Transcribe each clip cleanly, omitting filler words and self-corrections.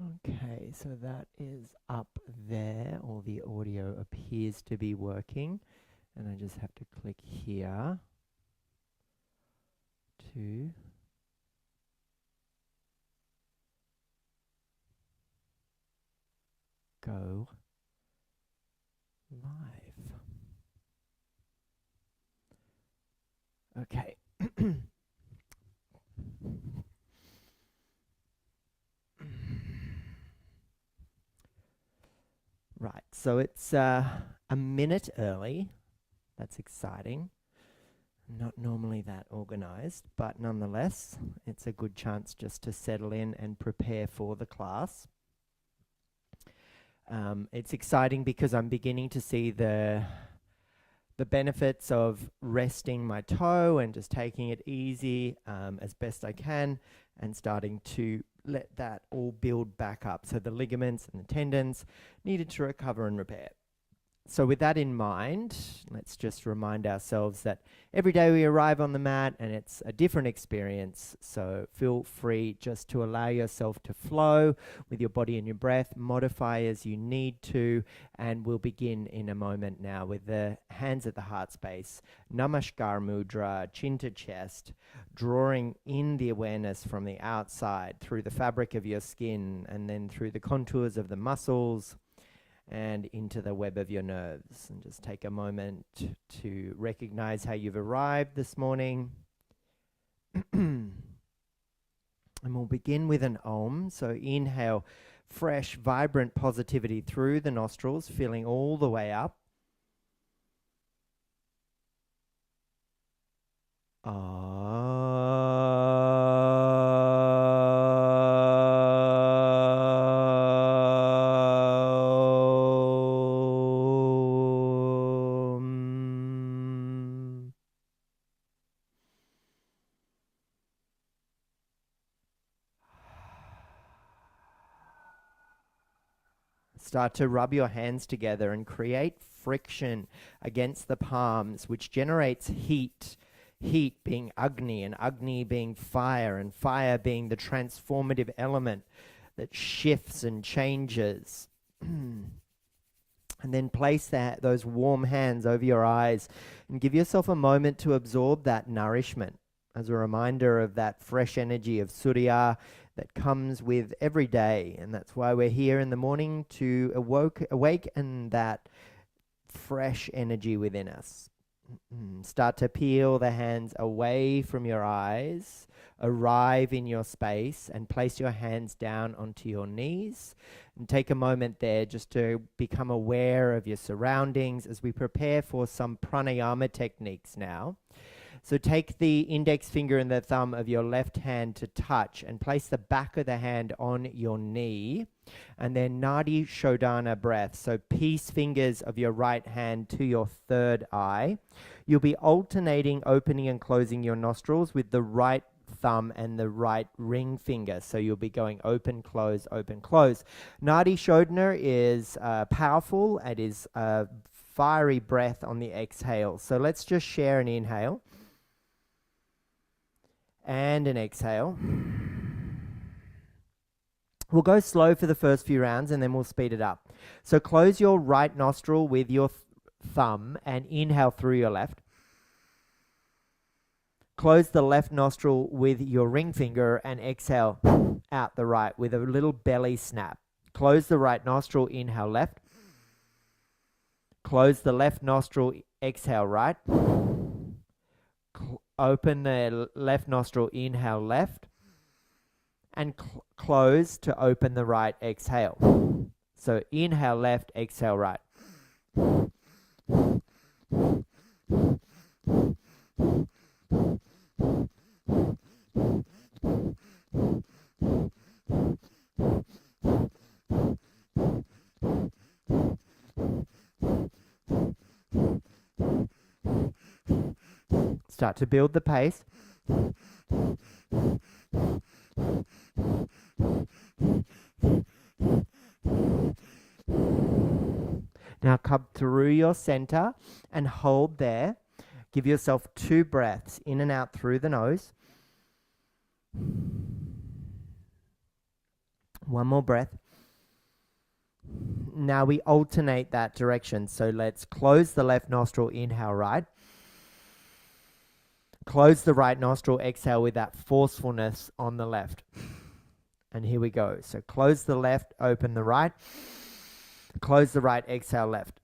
Okay, so that is up there, or the audio appears to be working, and I just have to click here to go live. Okay. Right, so it's a minute early. That's exciting. Not normally that organized, but nonetheless, it's a good chance just to settle in and prepare for the class. It's exciting because I'm beginning to see the benefits of resting my toe and just taking it easy as best I can, and starting to let that all build back up. So the ligaments and the tendons needed to recover and repair. So with that in mind, let's just remind ourselves that every day we arrive on the mat and it's a different experience. So feel free just to allow yourself to flow with your body and your breath, modify as you need to, and we'll begin in a moment now with the hands at the heart space, Namaskar Mudra, chin to chest, drawing in the awareness from the outside through the fabric of your skin and then through the contours of the muscles, and into the web of your nerves. And just take a moment to recognize how you've arrived this morning. And we'll begin with an Om. So inhale fresh, vibrant positivity through the nostrils, filling all the way up. Start to rub your hands together and create friction against the palms, which generates heat. Heat being Agni, and Agni being fire, and fire being the transformative element that shifts and changes. And then place those warm hands over your eyes and give yourself a moment to absorb that nourishment as a reminder of that fresh energy of Surya that comes with every day. And that's why we're here in the morning, to awaken that fresh energy within us. Start to peel the hands away from your eyes, arrive in your space, and place your hands down onto your knees. And take a moment there just to become aware of your surroundings as we prepare for some pranayama techniques now. So take the index finger and the thumb of your left hand to touch and place the back of the hand on your knee. And then Nadi Shodhana breath, so peace fingers of your right hand to your third eye. You'll be alternating opening and closing your nostrils with the right thumb and the right ring finger. So you'll be going open, close, open, close. Nadi Shodhana is powerful. It is a fiery breath on the exhale. So let's just share an inhale and an exhale. We'll go slow for the first few rounds and then we'll speed it up. So close your right nostril with your thumb and inhale through your left. Close the left nostril with your ring finger and exhale out the right with a little belly snap. Close the right nostril, inhale left. Close the left nostril, exhale right. Open the left nostril, inhale left, and close to open the right, exhale. So inhale left, exhale right. Start to build the pace. Now come through your center and hold there. Give yourself 2 breaths in and out through the nose. One more breath. Now we alternate that direction. So let's close the left nostril, inhale right. Close the right nostril, exhale with that forcefulness on the left. And here we go. So close the left, open the right. Close the right, exhale left.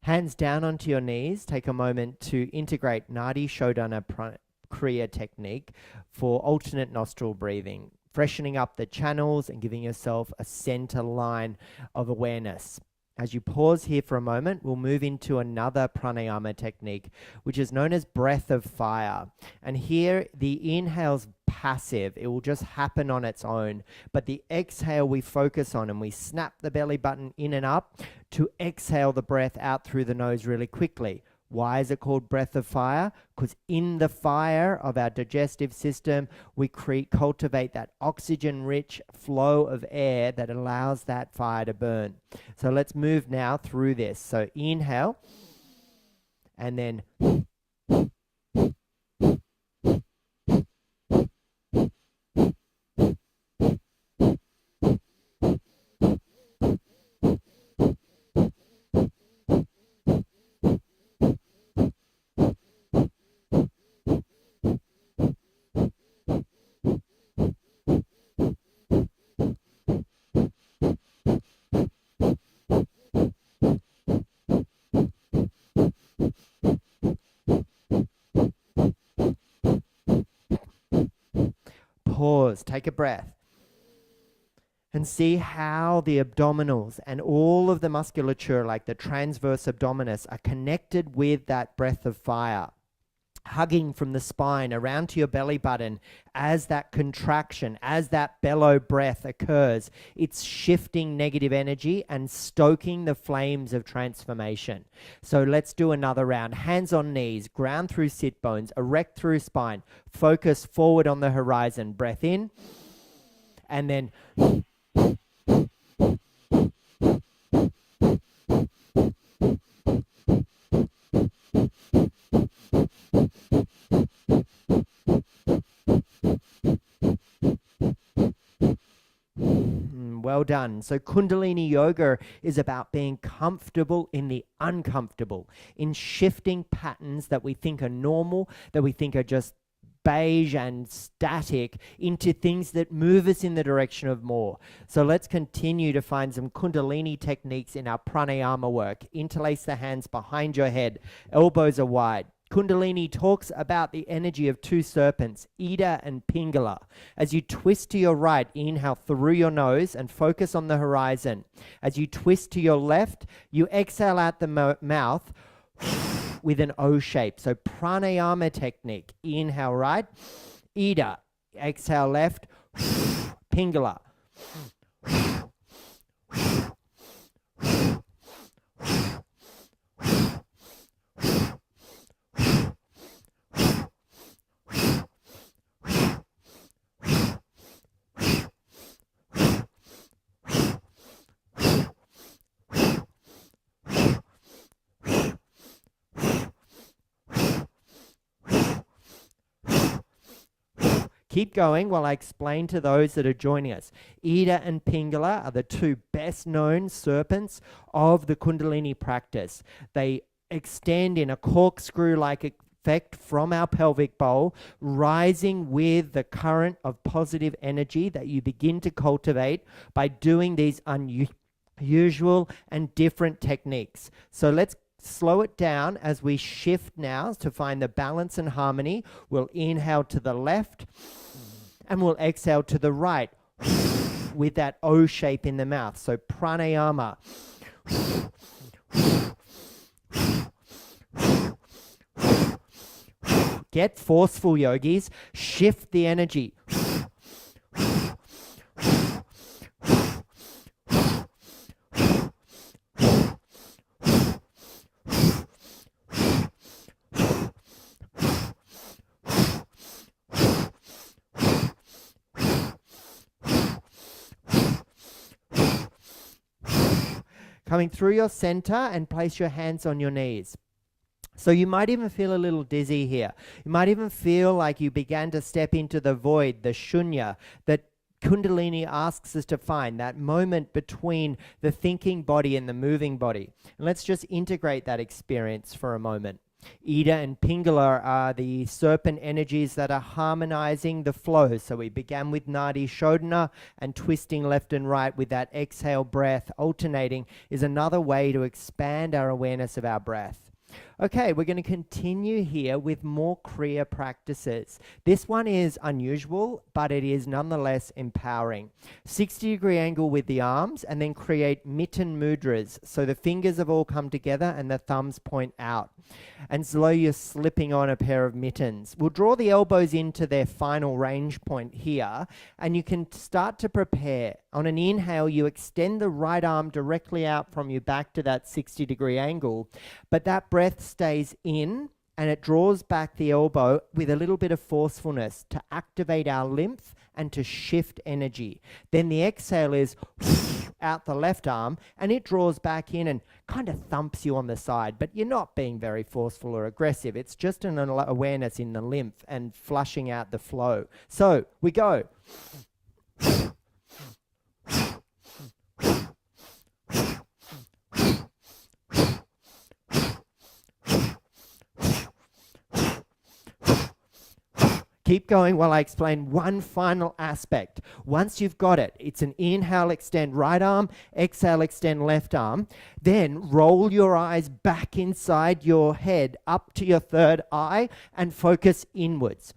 Hands down onto your knees. Take a moment to integrate Nadi Shodhana Kriya technique for alternate nostril breathing, freshening up the channels and giving yourself a center line of awareness. As you pause here for a moment, we'll move into another pranayama technique, which is known as breath of fire. And here, the inhale's passive. It will just happen on its own. But the exhale we focus on, and we snap the belly button in and up to exhale the breath out through the nose really quickly. Why is it called breath of fire? Because in the fire of our digestive system, we cultivate that oxygen-rich flow of air that allows that fire to burn. So let's move now through this. So inhale, and then pause, take a breath, and see how the abdominals and all of the musculature, like the transverse abdominis, are connected with that breath of fire, hugging from the spine around to your belly button. As that contraction, as that bellow breath occurs, it's shifting negative energy and stoking the flames of transformation. So let's do another round. Hands on knees, ground through sit bones, erect through spine, focus forward on the horizon. Breath in, and then well done. So Kundalini Yoga is about being comfortable in the uncomfortable, in shifting patterns that we think are normal, that we think are just beige and static, into things that move us in the direction of more. So let's continue to find some Kundalini techniques in our pranayama work. Interlace the hands behind your head, elbows are wide. Kundalini talks about the energy of two serpents, Ida and Pingala. As you twist to your right, inhale through your nose and focus on the horizon. As you twist to your left, you exhale out the mouth with an O shape. So pranayama technique. Inhale right, Ida. Exhale left, Pingala. Keep going while I explain to those that are joining us. Ida and Pingala are the two best known serpents of the Kundalini practice. They extend in a corkscrew-like effect from our pelvic bowl, rising with the current of positive energy that you begin to cultivate by doing these unusual and different techniques. So let's slow it down as we shift now to find the balance and harmony. We'll inhale to the left and we'll exhale to the right with that O shape in the mouth. So pranayama. Get forceful, yogis. Shift the energy. Coming through your center, and place your hands on your knees. So you might even feel a little dizzy here. You might even feel like you began to step into the void, the shunya, that Kundalini asks us to find, that moment between the thinking body and the moving body. And let's just integrate that experience for a moment. Ida and Pingala are the serpent energies that are harmonizing the flow. So we began with Nadi Shodhana, and twisting left and right with that exhale breath. Alternating is another way to expand our awareness of our breath. Okay, we're going to continue here with more kriya practices. This one is unusual, but it is nonetheless empowering. 60-degree angle with the arms, and then create mitten mudras. So the fingers have all come together and the thumbs point out. And slowly you're slipping on a pair of mittens. We'll draw the elbows into their final range point here, and you can start to prepare. On an inhale, you extend the right arm directly out from you back to that 60-degree angle, but that breath stays in, and it draws back the elbow with a little bit of forcefulness to activate our lymph and to shift energy. Then the exhale is out the left arm, and it draws back in and kind of thumps you on the side, but you're not being very forceful or aggressive. It's just an awareness in the lymph and flushing out the flow. So we go. Keep going while I explain one final aspect. Once you've got it, it's an inhale, extend right arm, exhale, extend left arm. Then roll your eyes back inside your head up to your third eye and focus inwards.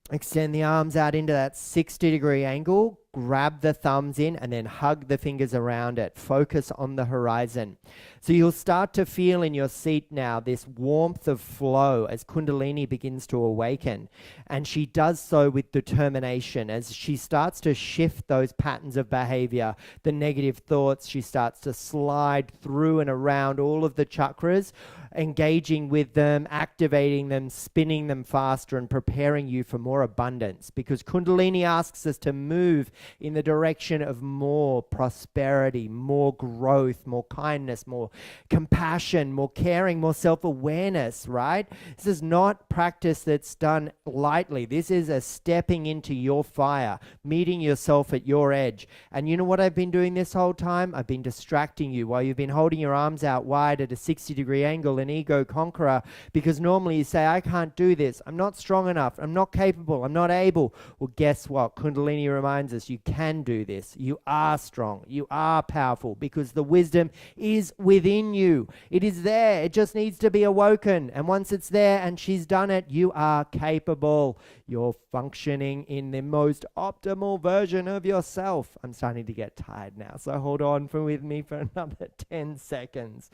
Extend the arms out into that 60-degree angle, grab the thumbs in, and then hug the fingers around it. Focus on the horizon. So you'll start to feel in your seat now this warmth of flow as Kundalini begins to awaken. And she does so with determination. As she starts to shift those patterns of behavior, the negative thoughts, she starts to slide through and around all of the chakras, engaging with them, activating them, spinning them faster, and preparing you for more abundance. Because Kundalini asks us to move in the direction of more prosperity, more growth, more kindness, more compassion, more caring, more self-awareness, right? This is not practice that's done lightly. This is a stepping into your fire, meeting yourself at your edge. And you know what I've been doing this whole time? I've been distracting you while you've been holding your arms out wide at a 60-degree angle, an ego conqueror, because normally you say, I can't do this. I'm not strong enough. I'm not capable. I'm not able. Well, guess what? Kundalini reminds us you can do this. You are strong. You are powerful because the wisdom is within you. It is there. It just needs to be awoken. And once it's there and she's done it, you are capable. You're functioning in the most optimal version of yourself. I'm starting to get tired now, so hold on with me for another 10 seconds.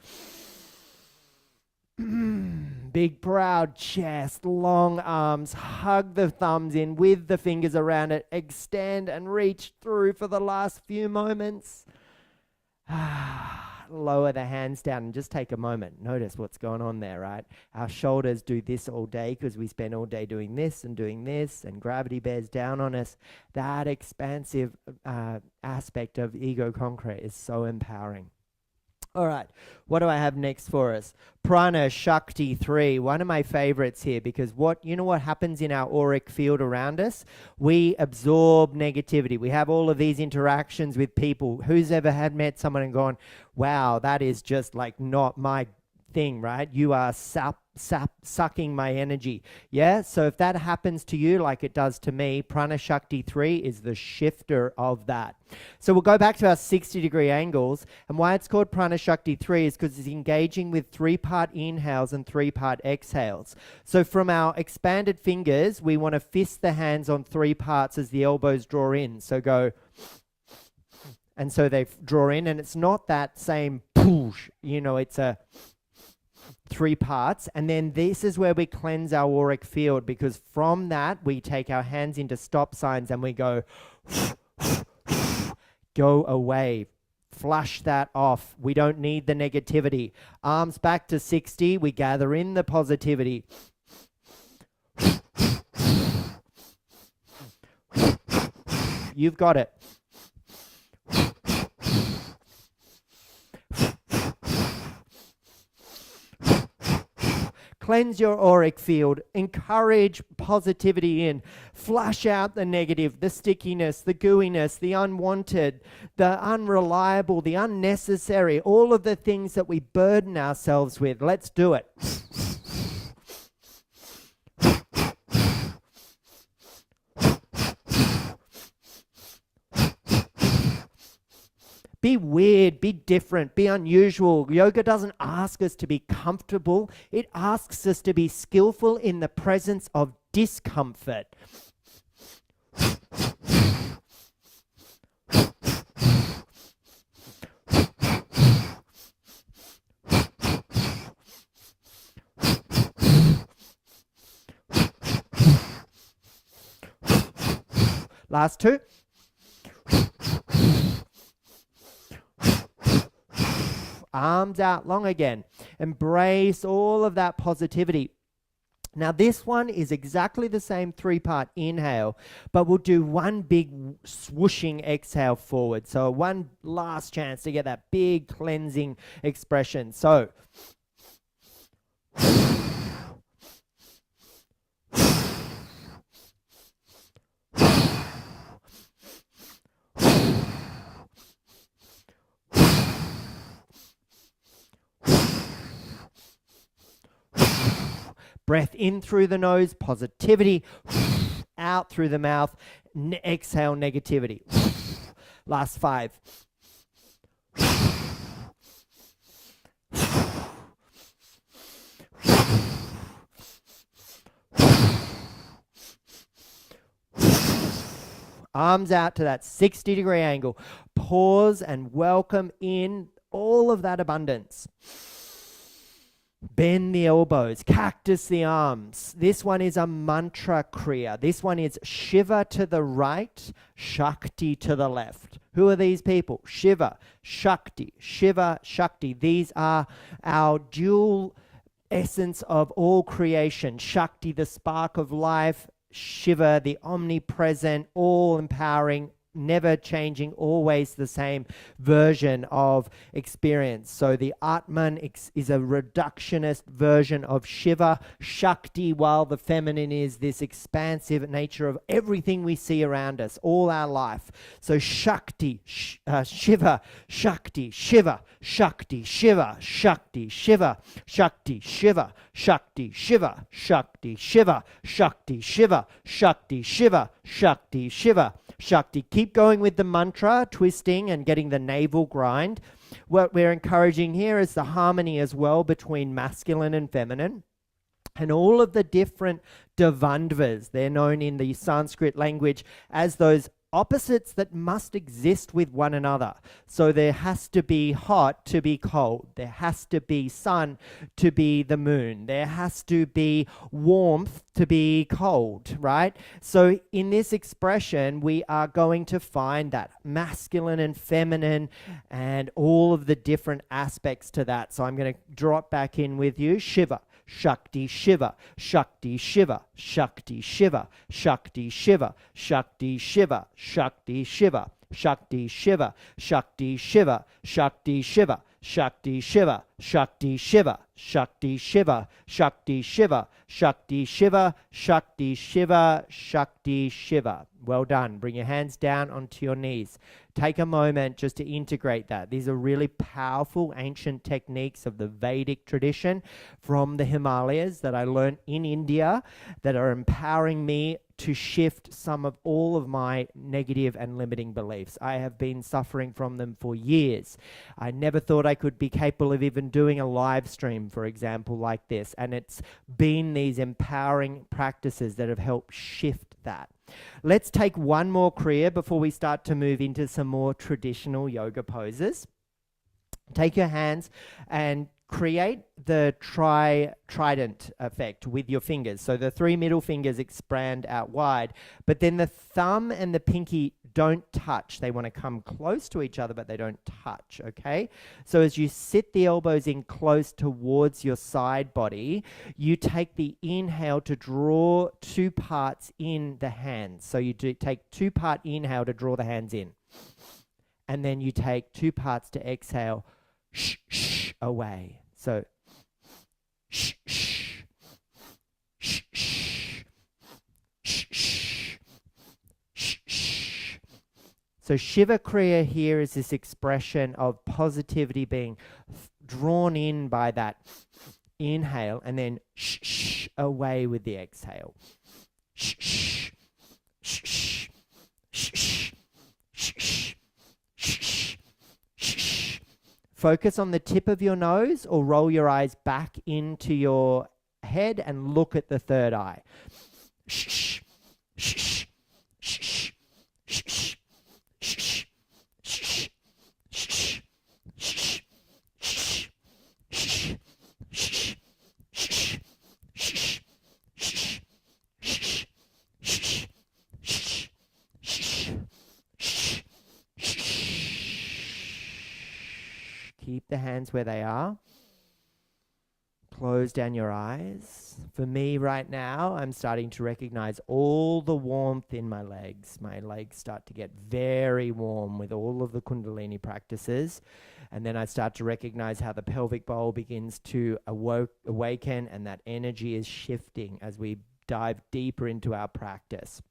Big proud chest, long arms, hug the thumbs in with the fingers around it, extend and reach through for the last few moments. Lower the hands down and just take a moment. Notice what's going on there, right? Our shoulders do this all day because we spend all day doing this, and gravity bears down on us. That expansive aspect of ego conqueror is so empowering. All right, what do I have next for us? Prana Shakti 3, one of my favorites here, because you know what happens in our auric field around us? We absorb negativity. We have all of these interactions with people. Who's ever met someone and gone, wow, that is just like not my thing, right? You are sucking my energy. Yeah, so if that happens to you like it does to me, Prana Shakti 3 is the shifter of that. So we'll go back to our 60-degree angles, and why it's called Prana Shakti 3 is because it's engaging with 3-part inhales and 3-part exhales. So from our expanded fingers, we want to fist the hands on 3 parts as the elbows draw in. So go, and so they draw in, and it's not that same push, you know, it's a 3 parts. And then this is where we cleanse our auric field, because from that we take our hands into stop signs and we go away, flush that off. We don't need the negativity. Arms back to 60, we gather in the positivity. You've got it. Cleanse your auric field, encourage positivity in, flush out the negative, the stickiness, the gooiness, the unwanted, the unreliable, the unnecessary, all of the things that we burden ourselves with. Let's do it. Be weird, be different, be unusual. Yoga doesn't ask us to be comfortable. It asks us to be skillful in the presence of discomfort. Last 2. Arms out long again. Embrace all of that positivity. Now this one is exactly the same 3-part inhale, but we'll do one big swooshing exhale forward. So one last chance to get that big cleansing expression. So breath in through the nose, positivity. Out through the mouth, exhale negativity. Last 5. Arms out to that 60-degree angle. Pause and welcome in all of that abundance. Bend the elbows, cactus the arms. This one is a mantra kriya. This one is Shiva to the right, Shakti to the left. Who are these people? Shiva, Shakti, Shiva, Shakti. These are our dual essence of all creation. Shakti, the spark of life. Shiva, the omnipresent, all empowering, never changing, always the same version of experience. So the Atman is a reductionist version of Shiva. Shakti, while the feminine is this expansive nature of everything we see around us, all our life. So Shakti, Shiva, Shakti, Shiva, Shakti, Shiva, Shakti, Shiva, Shakti, Shiva, Shakti, Shiva, Shakti, Shiva, Shakti, Shiva, Shakti, Shiva, Shakti, Shiva, Shakti. Keep going with the mantra, twisting and getting the navel grind. What we're encouraging here is the harmony as well between masculine and feminine. And all of the different dvandvas, they're known in the Sanskrit language as those opposites that must exist with one another. So there has to be hot to be cold. There has to be sun to be the moon. There has to be warmth to be cold, right? So in this expression, we are going to find that masculine and feminine and all of the different aspects to that. So I'm going to drop back in with you. Shiva. Shakti Shiva, Shakti Shiva, Shakti Shiva, Shakti Shiva, Shakti Shiva, Shakti Shiva, Shakti Shiva, Shakti Shiva, Shakti Shiva, Shakti Shiva, Shakti Shiva, Shakti Shiva, Shakti Shiva, Shakti Shiva, Shakti Shiva, Shakti Shiva. Well done. Bring your hands down onto your knees. Take a moment just to integrate that. These are really powerful ancient techniques of the Vedic tradition from the Himalayas that I learned in India that are empowering me to shift some of all of my negative and limiting beliefs. I have been suffering from them for years. I never thought I could be capable of even doing a live stream, for example, like this. And it's been these empowering practices that have helped shift that. Let's take one more kriya before we start to move into some more traditional yoga poses. Take your hands and create the trident effect with your fingers. So the 3 middle fingers expand out wide, but then the thumb and the pinky don't touch. They want to come close to each other, but they don't touch, okay? So as you sit the elbows in close towards your side body, you take the inhale to draw 2 parts in the hands. So you take 2-part inhale to draw the hands in. And then you take 2 parts to exhale, away. So, So Shiva Kriya here is this expression of positivity being drawn in by that inhale and then away with the exhale. Focus on the tip of your nose or roll your eyes back into your head and look at the third eye. Keep the hands where they are. Close down your eyes. For me right now, I'm starting to recognize all the warmth in my legs. My legs start to get very warm with all of the Kundalini practices. And then I start to recognize how the pelvic bowl begins to awaken, and that energy is shifting as we dive deeper into our practice.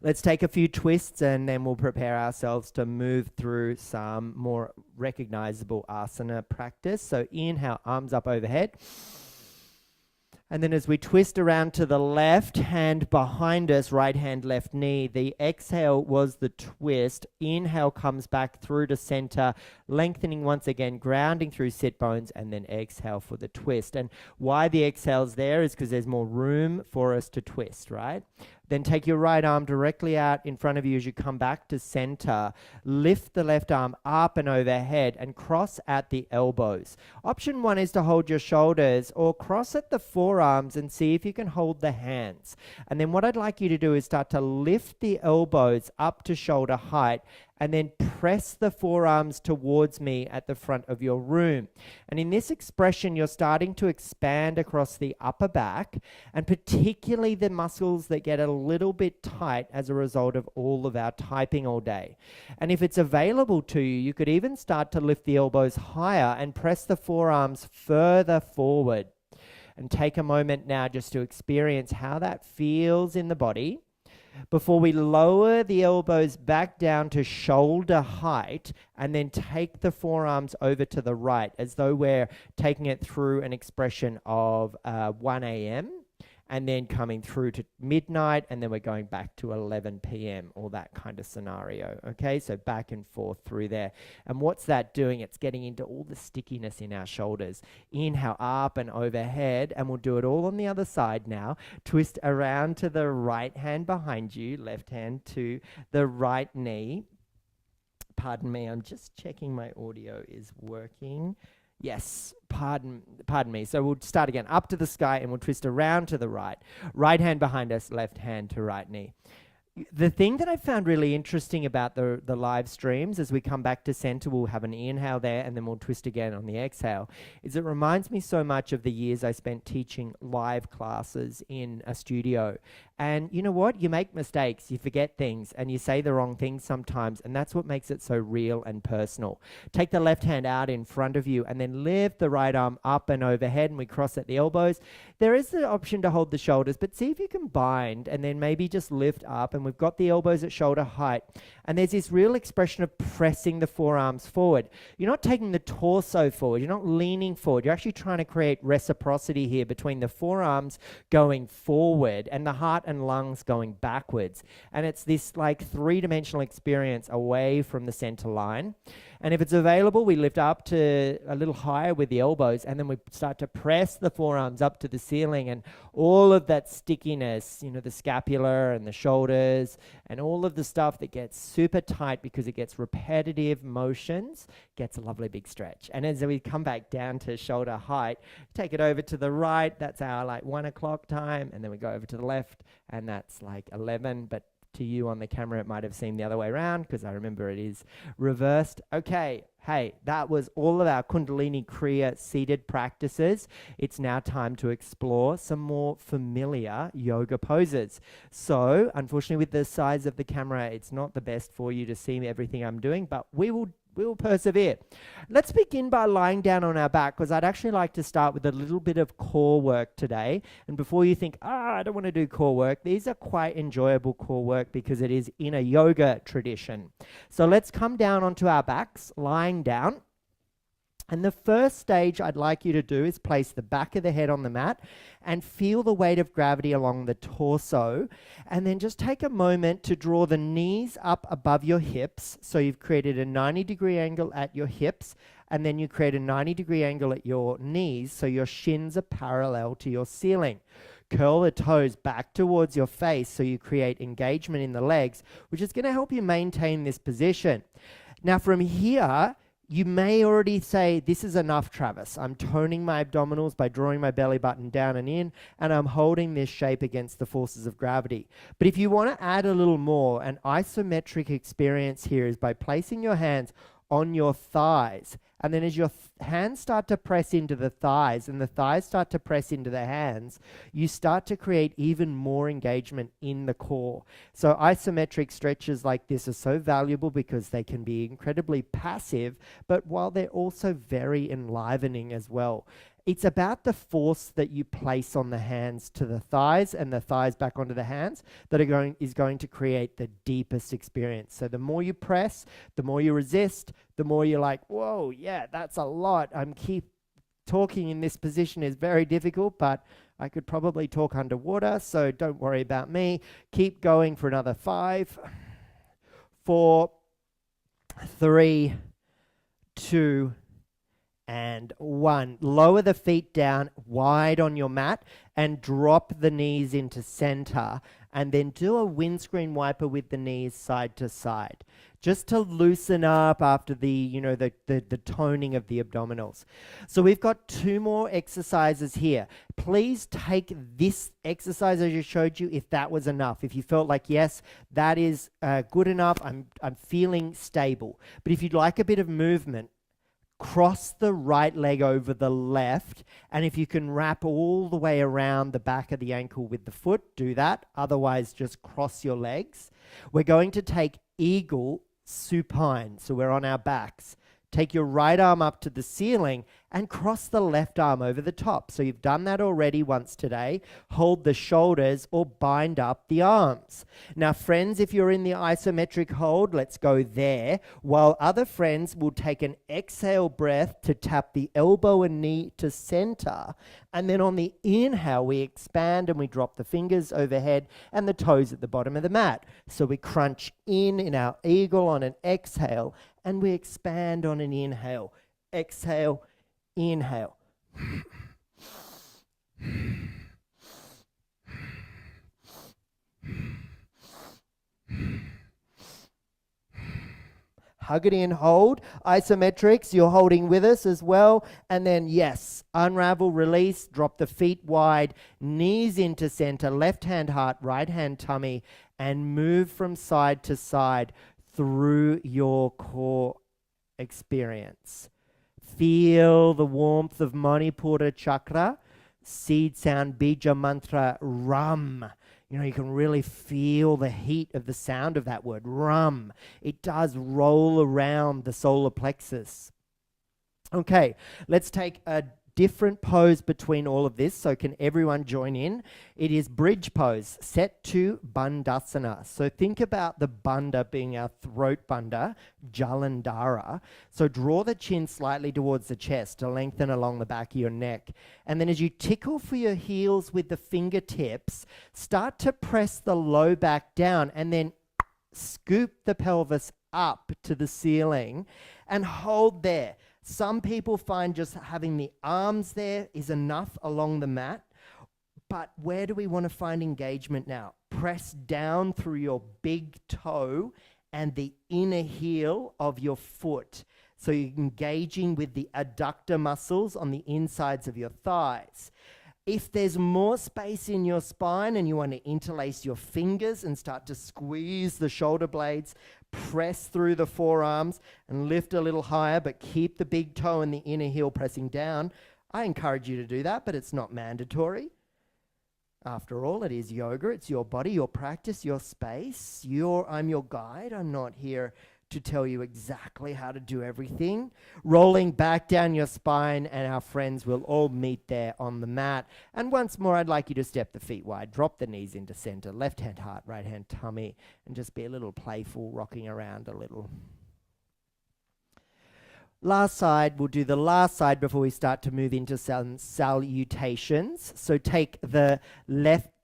Let's take a few twists and then we'll prepare ourselves to move through some more recognizable asana practice. So inhale, arms up overhead. And then as we twist around to the left, hand behind us, right hand, left knee, the exhale was the twist. Inhale comes back through to center, lengthening once again, grounding through sit bones, and then exhale for the twist. And why the exhale's there is because there's more room for us to twist, right? Then take your right arm directly out in front of you as you come back to center. Lift the left arm up and overhead and cross at the elbows. Option 1 is to hold your shoulders or cross at the forearms and see if you can hold the hands. And then what I'd like you to do is start to lift the elbows up to shoulder height and then press the forearms towards me at the front of your room. And in this expression, you're starting to expand across the upper back, and particularly the muscles that get a little bit tight as a result of all of our typing all day. And if it's available to you, you could even start to lift the elbows higher and press the forearms further forward. And take a moment now just to experience how that feels in the body, before we lower the elbows back down to shoulder height and then take the forearms over to the right as though we're taking it through an expression of 1 a.m. and then coming through to midnight, and then we're going back to 11 p.m. or that kind of scenario. Okay, so back and forth through there. And what's that doing? It's getting into all the stickiness in our shoulders. Inhale up and overhead, and we'll do it all on the other side now. Twist around to the right hand behind you, left hand to the right knee. Pardon me, I'm just checking my audio is working. Yes, pardon me. So we'll start again. Up to the sky, and we'll twist around to the right. Right hand behind us, left hand to right knee. The thing that I found really interesting about the live streams, as we come back to center, we'll have an inhale there, and then we'll twist again on the exhale, is it reminds me so much of the years I spent teaching live classes in a studio. And you know what? You make mistakes, you forget things, and you say the wrong things sometimes, and that's what makes it so real and personal. Take the left hand out in front of you, and then lift the right arm up and overhead, and we cross at the elbows. There is the option to hold the shoulders, but see if you can bind, and then maybe just lift up, and we've got the elbows at shoulder height. And there's this real expression of pressing the forearms forward. You're not taking the torso forward. You're not leaning forward. You're actually trying to create reciprocity here between the forearms going forward and the heart and lungs going backwards. And it's this like three-dimensional experience away from the center line. And if it's available, we lift up to a little higher with the elbows, and then we start to press the forearms up to the ceiling, and all of that stickiness, you know, the scapula and the shoulders and all of the stuff that gets super tight because it gets repetitive motions, gets a lovely big stretch. And as we come back down to shoulder height, take it over to the right, that's our like 1 o'clock time, and then we go over to the left, and that's like 11, but to you on the camera it might have seemed the other way around because I remember it is reversed. Okay, hey, that was all of our Kundalini Kriya seated practices. It's now time to explore some more familiar yoga poses. So unfortunately with the size of the camera it's not the best for you to see everything I'm doing, but we will persevere. Let's begin by lying down on our back, because I'd actually like to start with a little bit of core work today. And before you think, I don't want to do core work, these are quite enjoyable core work because it is in a yoga tradition. So let's come down onto our backs, lying down. And the first stage I'd like you to do is place the back of the head on the mat and feel the weight of gravity along the torso. And then just take a moment to draw the knees up above your hips. So you've created a 90-degree angle at your hips, and then you create a 90-degree angle at your knees so your shins are parallel to your ceiling. Curl the toes back towards your face so you create engagement in the legs, which is going to help you maintain this position. Now from here, you may already say, this is enough, Travis. I'm toning my abdominals by drawing my belly button down and in, and I'm holding this shape against the forces of gravity. But if you want to add a little more, an isometric experience here is by placing your hands on your thighs. And then as your hands start to press into the thighs and the thighs start to press into the hands, you start to create even more engagement in the core. So isometric stretches like this are so valuable because they can be incredibly passive, but while they're also very enlivening as well. It's about the force that you place on the hands to the thighs and the thighs back onto the hands that is going to create the deepest experience. So the more you press, the more you resist, the more you're like, whoa, yeah, that's a lot. Keep talking in this position is very difficult, but I could probably talk underwater, so don't worry about me. Keep going for another 5, 4, 3, 2, and 1. Lower the feet down wide on your mat and drop the knees into center, and then do a windscreen wiper with the knees side to side, just to loosen up after the toning of the abdominals. So we've got 2 more exercises here. Please take this exercise as I showed you if that was enough. If you felt like, yes, that is good enough, I'm feeling stable. But if you'd like a bit of movement, cross the right leg over the left, and if you can wrap all the way around the back of the ankle with the foot, do that. Otherwise, just cross your legs. We're going to take eagle supine, so we're on our backs. Take your right arm up to the ceiling and cross the left arm over the top. So you've done that already once today. Hold the shoulders or bind up the arms. Now, friends, if you're in the isometric hold, let's go there. While other friends will take an exhale breath to tap the elbow and knee to center. And then on the inhale, we expand and we drop the fingers overhead and the toes at the bottom of the mat. So we crunch in our eagle on an exhale, and we expand on an inhale. Exhale, inhale. Hug it in, hold. Isometrics, you're holding with us as well. And then, yes, unravel, release, drop the feet wide, knees into center, left hand heart, right hand tummy, and move from side to side through your core experience. Feel the warmth of Manipura chakra, seed sound, bija mantra, rum. You know, you can really feel the heat of the sound of that word, rum. It does roll around the solar plexus. Okay, let's take a different pose between all of this, so can everyone join in? It is bridge pose, set to Bandhasana. So think about the bandha being our throat bandha, Jalandhara. So draw the chin slightly towards the chest to lengthen along the back of your neck. And then as you tickle for your heels with the fingertips, start to press the low back down and then scoop the pelvis up to the ceiling and hold there. Some people find just having the arms there is enough along the mat. But where do we want to find engagement now? Press down through your big toe and the inner heel of your foot. So you're engaging with the adductor muscles on the insides of your thighs. If there's more space in your spine and you want to interlace your fingers and start to squeeze the shoulder blades, press through the forearms and lift a little higher, but keep the big toe and the inner heel pressing down. I encourage you to do that, but it's not mandatory. After all, it is yoga. It's your body, your practice, your space. I'm your guide. I'm not here to tell you exactly how to do everything. Rolling back down your spine, and our friends will all meet there on the mat. And once more, I'd like you to step the feet wide, drop the knees into center, left hand heart, right hand tummy, and just be a little playful, rocking around a little. Last side, we'll do the last side before we start to move into some salutations. So take the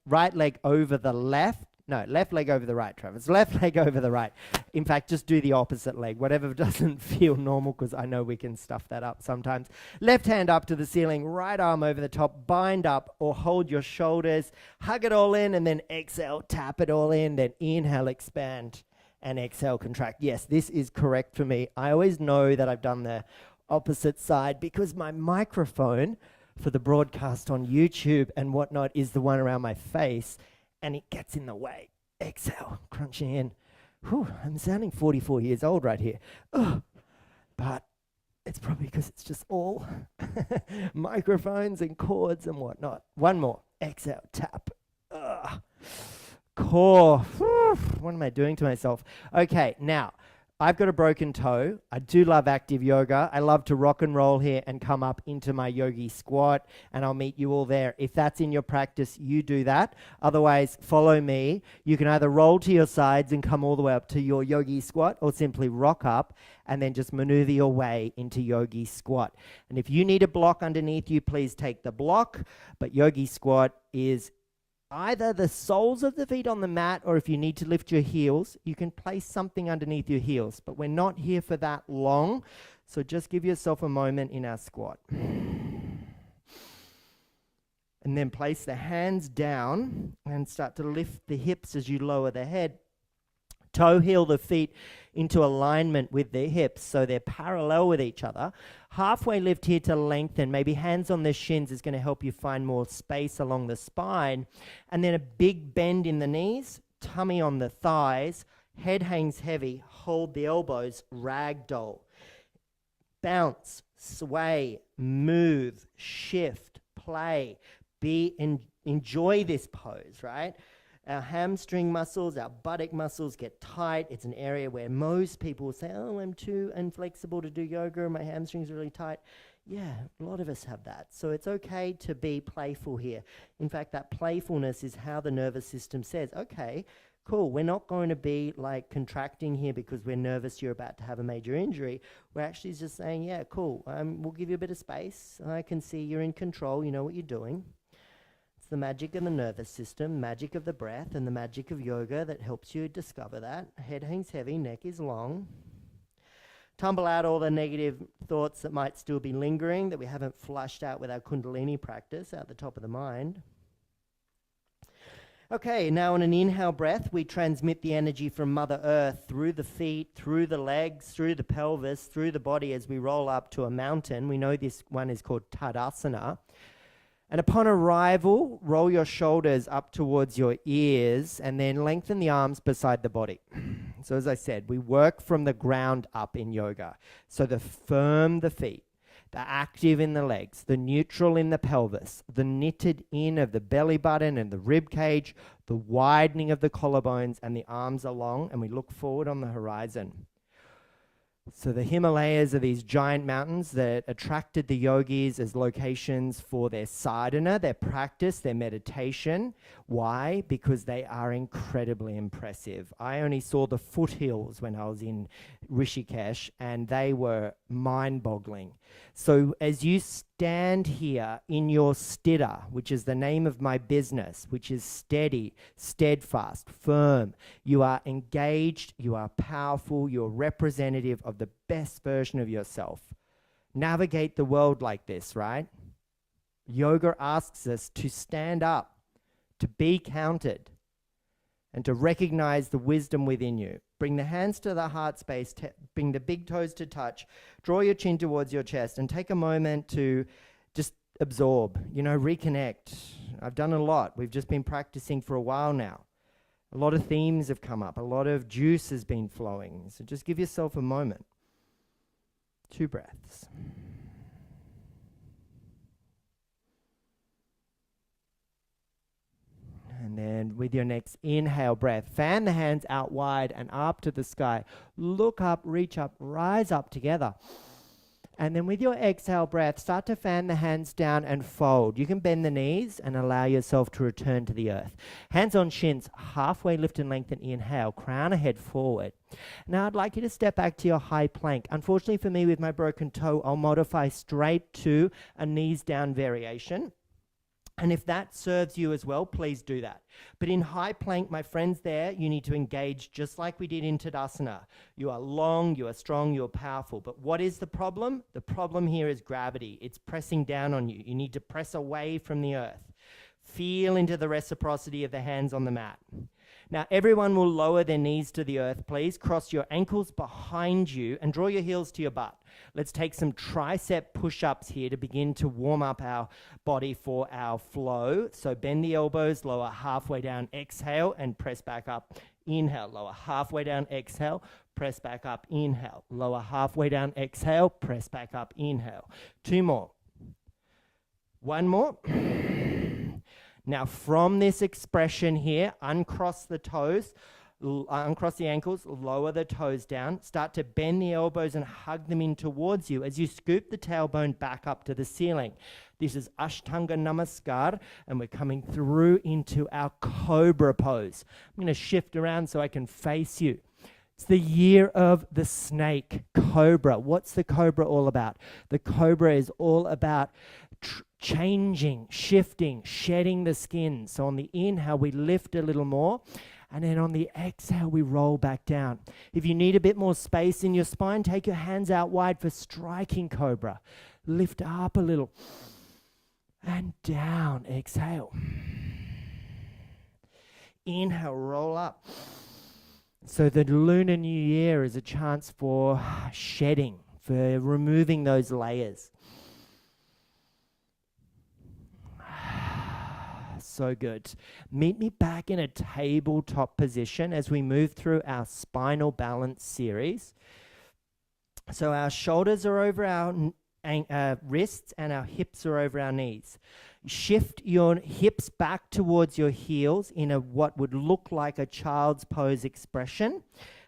right leg over the left leg over the right, Travis. Left leg over the right. In fact, just do the opposite leg, whatever doesn't feel normal, because I know we can stuff that up sometimes. Left hand up to the ceiling, right arm over the top, bind up or hold your shoulders, hug it all in, and then exhale, tap it all in, then inhale, expand, and exhale, contract. Yes, this is correct for me. I always know that I've done the opposite side because my microphone for the broadcast on YouTube and whatnot is the one around my face, and it gets in the way. Exhale, crunching in. Whew, I'm sounding 44 years old right here. But it's probably because it's just all microphones and cords and whatnot. One more. Exhale, tap. Core. What am I doing to myself? Okay, now, I've got a broken toe. I do love active yoga. I love to rock and roll here and come up into my yogi squat, and I'll meet you all there. If that's in your practice, you do that. Otherwise, follow me. You can either roll to your sides and come all the way up to your yogi squat, or simply rock up and then just maneuver your way into yogi squat. And if you need a block underneath you, please take the block. But yogi squat is either the soles of the feet on the mat, or if you need to lift your heels, you can place something underneath your heels. But we're not here for that long, so just give yourself a moment in our squat. And then place the hands down and start to lift the hips as you lower the head. Toe heel the feet into alignment with their hips so they're parallel with each other. Halfway lift here to lengthen. Maybe hands on the shins is going to help you find more space along the spine. And then a big bend in the knees, tummy on the thighs, head hangs heavy, hold the elbows, ragdoll. Bounce, sway, move, shift, play. Enjoy this pose, right? Our hamstring muscles, our buttock muscles get tight. It's an area where most people say, oh, I'm too inflexible to do yoga, my hamstrings are really tight. Yeah, a lot of us have that. So it's okay to be playful here. In fact, that playfulness is how the nervous system says, okay, cool, we're not going to be like contracting here because we're nervous you're about to have a major injury. We're actually just saying, yeah, cool, we'll give you a bit of space. I can see you're in control, you know what you're doing. The magic of the nervous system, magic of the breath, and the magic of yoga that helps you discover that. Head hangs heavy, neck is long. Tumble out all the negative thoughts that might still be lingering that we haven't flushed out with our Kundalini practice out the top of the mind. Okay, now on an inhale breath, we transmit the energy from Mother Earth through the feet, through the legs, through the pelvis, through the body as we roll up to a mountain. We know this one is called Tadasana. And upon arrival, roll your shoulders up towards your ears and then lengthen the arms beside the body. So as I said, we work from the ground up in yoga. So the firm the feet, the active in the legs, the neutral in the pelvis, the knitted in of the belly button and the rib cage, the widening of the collarbones and the arms are long, and we look forward on the horizon. So the Himalayas are these giant mountains that attracted the yogis as locations for their sadhana, their practice, their meditation. Why? Because they are incredibly impressive. I only saw the foothills when I was in Rishikesh, and they were mind-boggling. So as you stand here in your stira, which is the name of my business, which is steady, steadfast, firm, you are engaged, you are powerful, you're representative of the best version of yourself. Navigate the world like this, right? Yoga asks us to stand up, to be counted, and to recognize the wisdom within you. Bring the hands to the heart space, bring the big toes to touch, draw your chin towards your chest, and take a moment to just absorb, reconnect. I've done a lot. We've just been practicing for a while now. A lot of themes have come up. A lot of juice has been flowing. So just give yourself a moment. 2 breaths. And then with your next inhale breath, fan the hands out wide and up to the sky. Look up, reach up, rise up together. And then with your exhale breath, start to fan the hands down and fold. You can bend the knees and allow yourself to return to the earth. Hands on shins, halfway lift and lengthen, inhale, crown ahead forward. Now I'd like you to step back to your high plank. Unfortunately for me with my broken toe, I'll modify straight to a knees down variation. And if that serves you as well, please do that. But in high plank, my friends there, you need to engage just like we did in Tadasana. You are long, you are strong, you are powerful. But what is the problem? The problem here is gravity. It's pressing down on you. You need to press away from the earth. Feel into the reciprocity of the hands on the mat. Now, everyone will lower their knees to the earth, please. Cross your ankles behind you and draw your heels to your butt. Let's take some tricep push-ups here to begin to warm up our body for our flow. So bend the elbows, lower halfway down, exhale, and press back up. Inhale, lower halfway down, exhale, press back up, inhale. Lower halfway down, exhale, press back up, inhale. 2 more. 1 more. Now from this expression here, uncross the toes, uncross the ankles, lower the toes down, start to bend the elbows and hug them in towards you as you scoop the tailbone back up to the ceiling. This is Ashtanga Namaskar, and we're coming through into our Cobra pose. I'm going to shift around so I can face you. It's the year of the snake, Cobra. What's the Cobra all about? The Cobra is all about changing, shifting, shedding the skin. So on the inhale, we lift a little more. And then on the exhale, we roll back down. If you need a bit more space in your spine, take your hands out wide for striking Cobra. Lift up a little. And down. Exhale. Inhale, roll up. So the Lunar New Year is a chance for shedding, for removing those layers. So good. Meet me back in a tabletop position as we move through our spinal balance series. So our shoulders are over our wrists and our hips are over our knees. Shift your hips back towards your heels in what would look like a child's pose expression.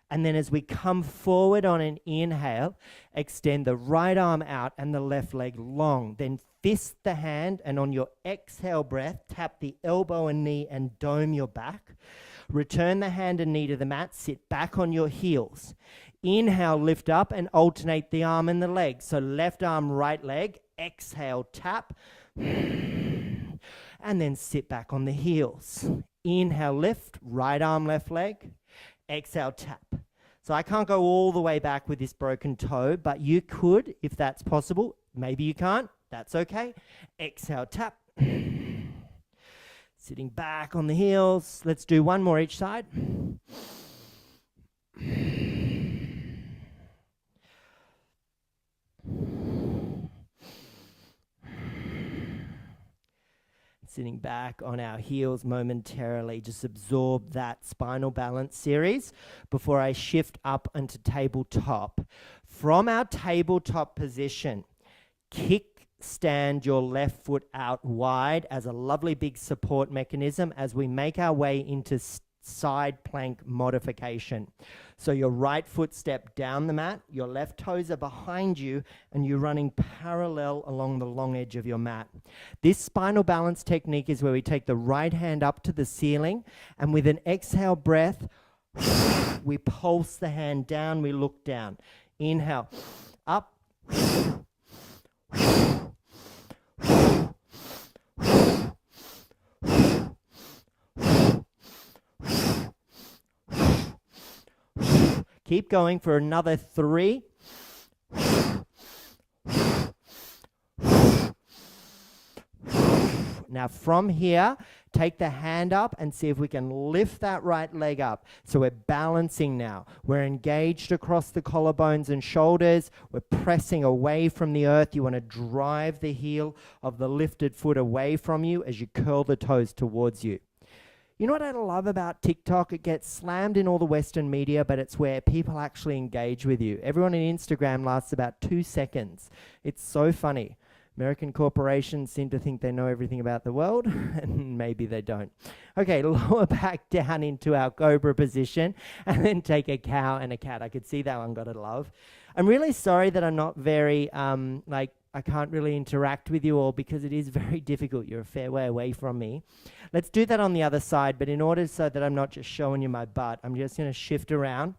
And then as we come forward on an inhale, extend the right arm out and the left leg long. Then fist the hand, and on your exhale breath, tap the elbow and knee and dome your back. Return the hand and knee to the mat. Sit back on your heels. Inhale, lift up and alternate the arm and the leg. So left arm, right leg. Exhale, tap. And then sit back on the heels. Inhale, lift. Right arm, left leg. Exhale, tap. So I can't go all the way back with this broken toe, but you could if that's possible. Maybe you can't. That's okay. Exhale, tap. Sitting back on the heels. Let's do 1 more each side. Sitting back on our heels momentarily, just absorb that spinal balance series before I shift up into tabletop. From our tabletop position, stand your left foot out wide as a lovely big support mechanism as we make our way into side plank modification. So your right foot step down the mat, your left toes are behind you, and you're running parallel along the long edge of your mat. This spinal balance technique is where we take the right hand up to the ceiling, and with an exhale breath, we pulse the hand down, we look down. Inhale, up. Keep going for another 3. Now from here, take the hand up and see if we can lift that right leg up. So we're balancing now. We're engaged across the collarbones and shoulders. We're pressing away from the earth. You want to drive the heel of the lifted foot away from you as you curl the toes towards you. You know what I love about TikTok? It gets slammed in all the Western media, but it's where people actually engage with you. Everyone on Instagram lasts about 2 seconds. It's so funny. American corporations seem to think they know everything about the world, and maybe they don't. Okay, lower back down into our cobra position, and then take a cow and a cat. I could see that one, gotta love. I'm really sorry that I'm not very, I can't really interact with you all because it is very difficult. You're a fair way away from me. Let's do that on the other side, but in order so that I'm not just showing you my butt, I'm just gonna shift around.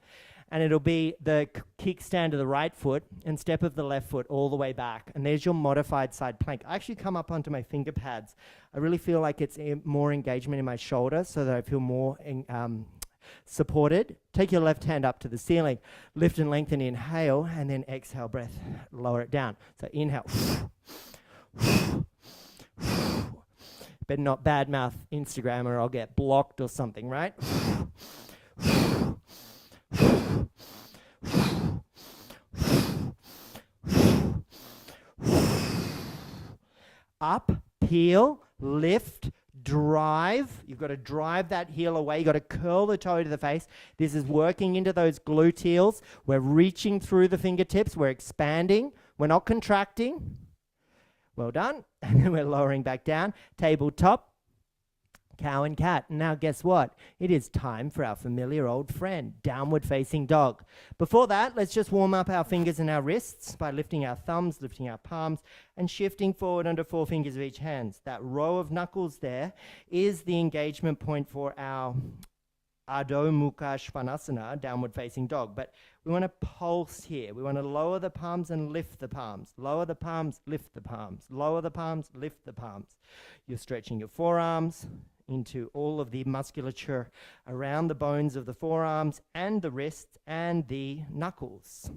And it'll be the kickstand of the right foot and step of the left foot all the way back. And there's your modified side plank. I actually come up onto my finger pads. I really feel like it's more engagement in my shoulder so that I feel more supported. Take your left hand up to the ceiling. Lift and lengthen, inhale, and then exhale, breath. Lower it down. So inhale. Better not badmouth Instagram or I'll get blocked or something, right? Up, peel, lift, drive. You've got to drive that heel away. You've got to curl the toe to the face. This is working into those gluteals. We're reaching through the fingertips. We're expanding. We're not contracting. Well done. And then we're lowering back down. Tabletop, cow and cat. Now guess what? It is time for our familiar old friend, downward facing dog. Before that, let's just warm up our fingers and our wrists by lifting our thumbs, lifting our palms, and shifting forward under 4 fingers of each hand. That row of knuckles there is the engagement point for our Adho Mukha Svanasana, downward facing dog. But we want to pulse here. We want to lower the palms and lift the palms. Lower the palms, lift the palms. Lower the palms, lift the palms. You're stretching your forearms into all of the musculature around the bones of the forearms and the wrists and the knuckles.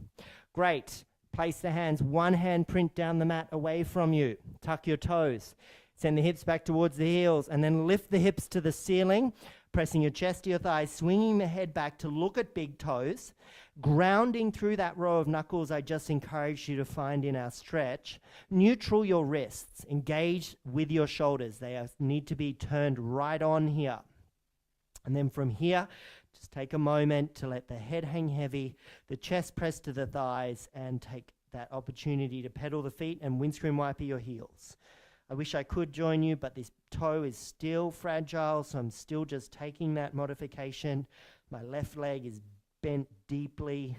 Great. Place the hands, one hand print down the mat away from you. Tuck your toes. Send the hips back towards the heels and then lift the hips to the ceiling, pressing your chest to your thighs, swinging the head back to look at big toes, grounding through that row of knuckles I just encouraged you to find in our stretch. Neutral your wrists. Engage with your shoulders. They need to be turned right on here. And then from here, just take a moment to let the head hang heavy, the chest press to the thighs, and take that opportunity to pedal the feet and windscreen wiper your heels. I wish I could join you, but this toe is still fragile, so I'm still just taking that modification. My left leg is bent deeply.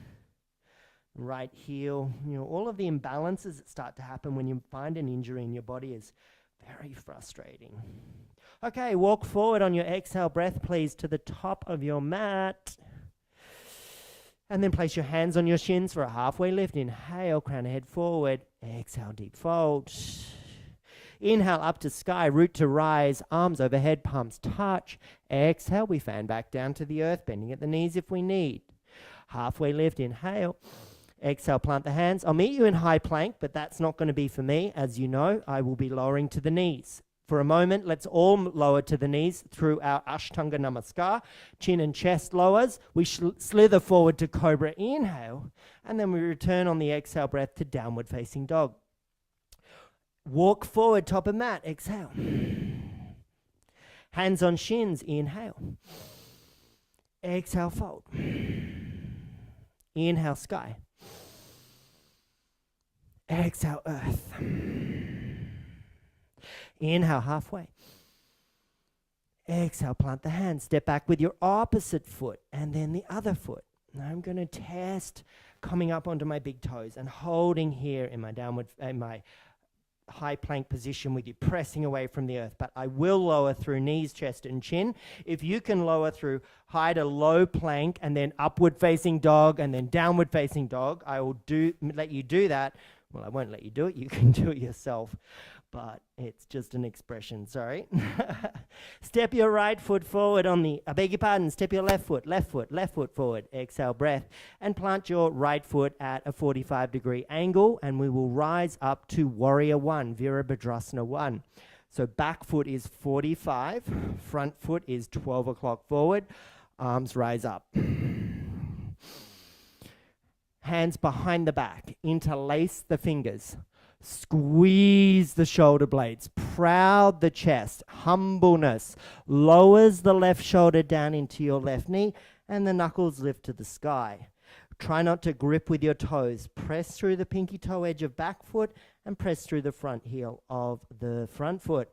Right heel. You know, all of the imbalances that start to happen when you find an injury in your body is very frustrating. Okay, walk forward on your exhale breath, please, to the top of your mat. And then place your hands on your shins for a halfway lift. Inhale, crown the head forward. Exhale, deep fold. Inhale, up to sky, root to rise, arms overhead, palms touch. Exhale, we fan back down to the earth, bending at the knees if we need. Halfway lift, inhale. Exhale, plant the hands. I'll meet you in high plank, but that's not going to be for me. As you know, I will be lowering to the knees. For a moment, let's all lower to the knees through our Ashtanga Namaskar. Chin and chest lowers. We slither forward to Cobra, inhale, and then we return on the exhale breath to downward facing dog. Walk forward, top of mat, exhale. Hands on shins, inhale. Exhale, fold. Inhale, sky. Exhale, earth. Inhale, halfway. Exhale, plant the hand. Step back with your opposite foot and then the other foot. Now I'm going to test coming up onto my big toes and holding here in my high plank position with you pressing away from the earth. But I will lower through knees, chest, and chin. If you can lower through high to low plank and then upward facing dog and then downward facing dog, I will let you do that. Well, I won't let you do it. You can do it yourself. But it's just an expression, sorry. Step your right foot forward step your left foot forward. Exhale, breath, and plant your right foot at a 45-degree angle, and we will rise up to Warrior 1, Virabhadrasana 1. So back foot is 45, front foot is 12 o'clock forward, arms rise up. Hands behind the back, interlace the fingers. Squeeze the shoulder blades, proud the chest, humbleness, lowers the left shoulder down into your left knee, and the knuckles lift to the sky. Try not to grip with your toes. Press through the pinky toe edge of back foot and press through the front heel of the front foot.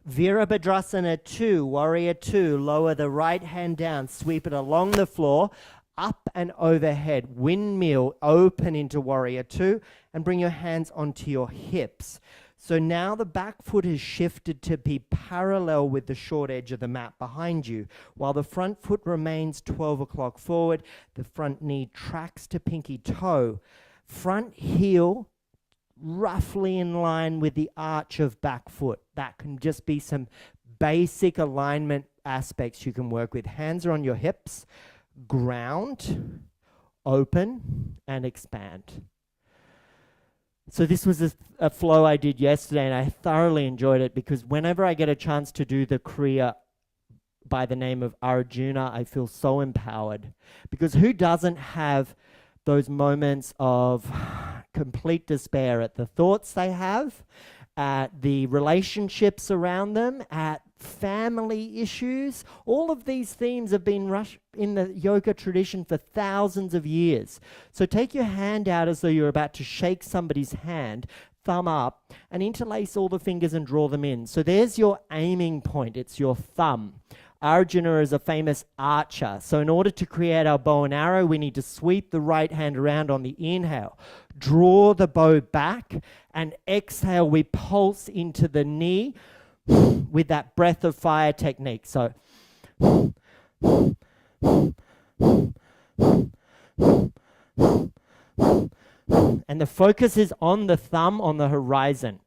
Virabhadrasana 2, Warrior 2, lower the right hand down, sweep it along the floor, up and overhead, windmill, open into Warrior 2, and bring your hands onto your hips. So now the back foot has shifted to be parallel with the short edge of the mat behind you. While the front foot remains 12 o'clock forward, the front knee tracks to pinky toe. Front heel roughly in line with the arch of back foot. That can just be some basic alignment aspects you can work with. Hands are on your hips. Ground, open, and expand. So this was a flow I did yesterday, and I thoroughly enjoyed it because whenever I get a chance to do the kriya by the name of Arjuna, I feel so empowered. Because who doesn't have those moments of complete despair at the thoughts they have, at the relationships around them, at family issues? All of these themes have been rushed in the yoga tradition for thousands of years. So take your hand out as though you're about to shake somebody's hand, thumb up, and interlace all the fingers and draw them in. So there's your aiming point. It's your thumb. Arjuna is a famous archer. So in order to create our bow and arrow, we need to sweep the right hand around on the inhale, draw the bow back, and exhale, we pulse into the knee with that breath of fire technique. So and the focus is on the thumb on the horizon.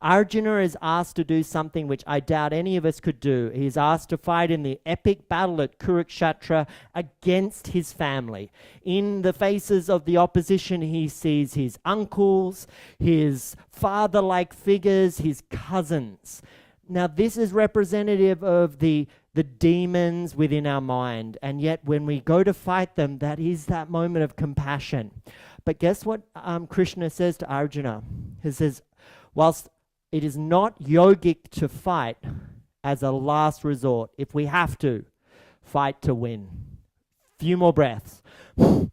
Arjuna is asked to do something which I doubt any of us could do. He's asked to fight in the epic battle at Kurukshetra against his family. In the faces of the opposition, he sees his uncles, his father-like figures, his cousins. Now, this is representative of the demons within our mind, and yet when we go to fight them, that is that moment of compassion. But guess what Krishna says to Arjuna? He says, whilst it is not yogic to fight as a last resort, if we have to, fight to win. Few more breaths. And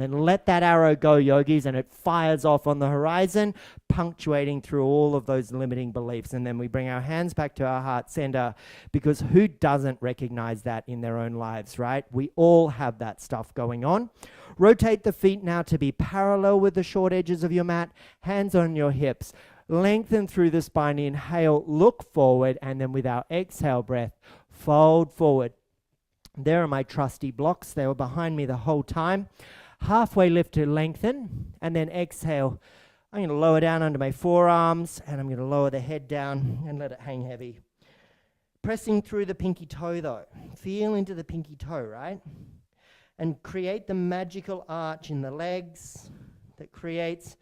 then let that arrow go, yogis, and it fires off on the horizon, punctuating through all of those limiting beliefs. And then we bring our hands back to our heart center, because who doesn't recognize that in their own lives, right? We all have that stuff going on. Rotate the feet now to be parallel with the short edges of your mat, hands on your hips. Lengthen through the spine, inhale, look forward, and then with our exhale breath, fold forward. There are my trusty blocks. They were behind me the whole time. Halfway lift to lengthen, and then exhale. I'm going to lower down under my forearms, and I'm going to lower the head down and let it hang heavy. Pressing through the pinky toe though. Feel into the pinky toe, right? And create the magical arch in the legs that creates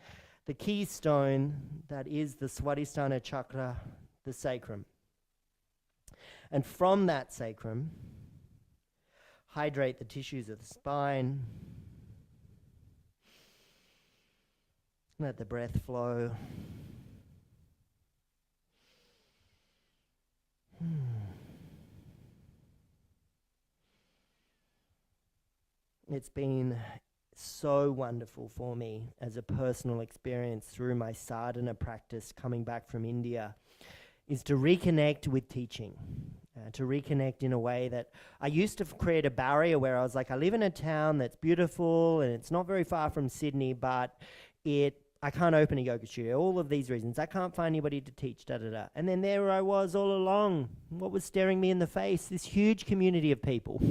the keystone that is the Swadhisthana chakra, the sacrum. And from that sacrum, hydrate the tissues of the spine. Let the breath flow. It's been so wonderful for me as a personal experience through my sadhana practice coming back from India is to reconnect with teaching, to reconnect in a way that I used to create a barrier where I was like, I live in a town that's beautiful and it's not very far from Sydney, but I can't open a yoga studio, all of these reasons. I can't find anybody to teach, da-da-da. And then there I was all along. What was staring me in the face? This huge community of people.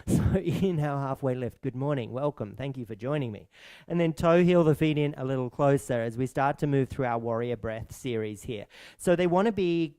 So inhale, halfway lift. Good morning, welcome, thank you for joining me. And then toe heel the feet in a little closer as we start to move through our warrior breath series here. So they want to be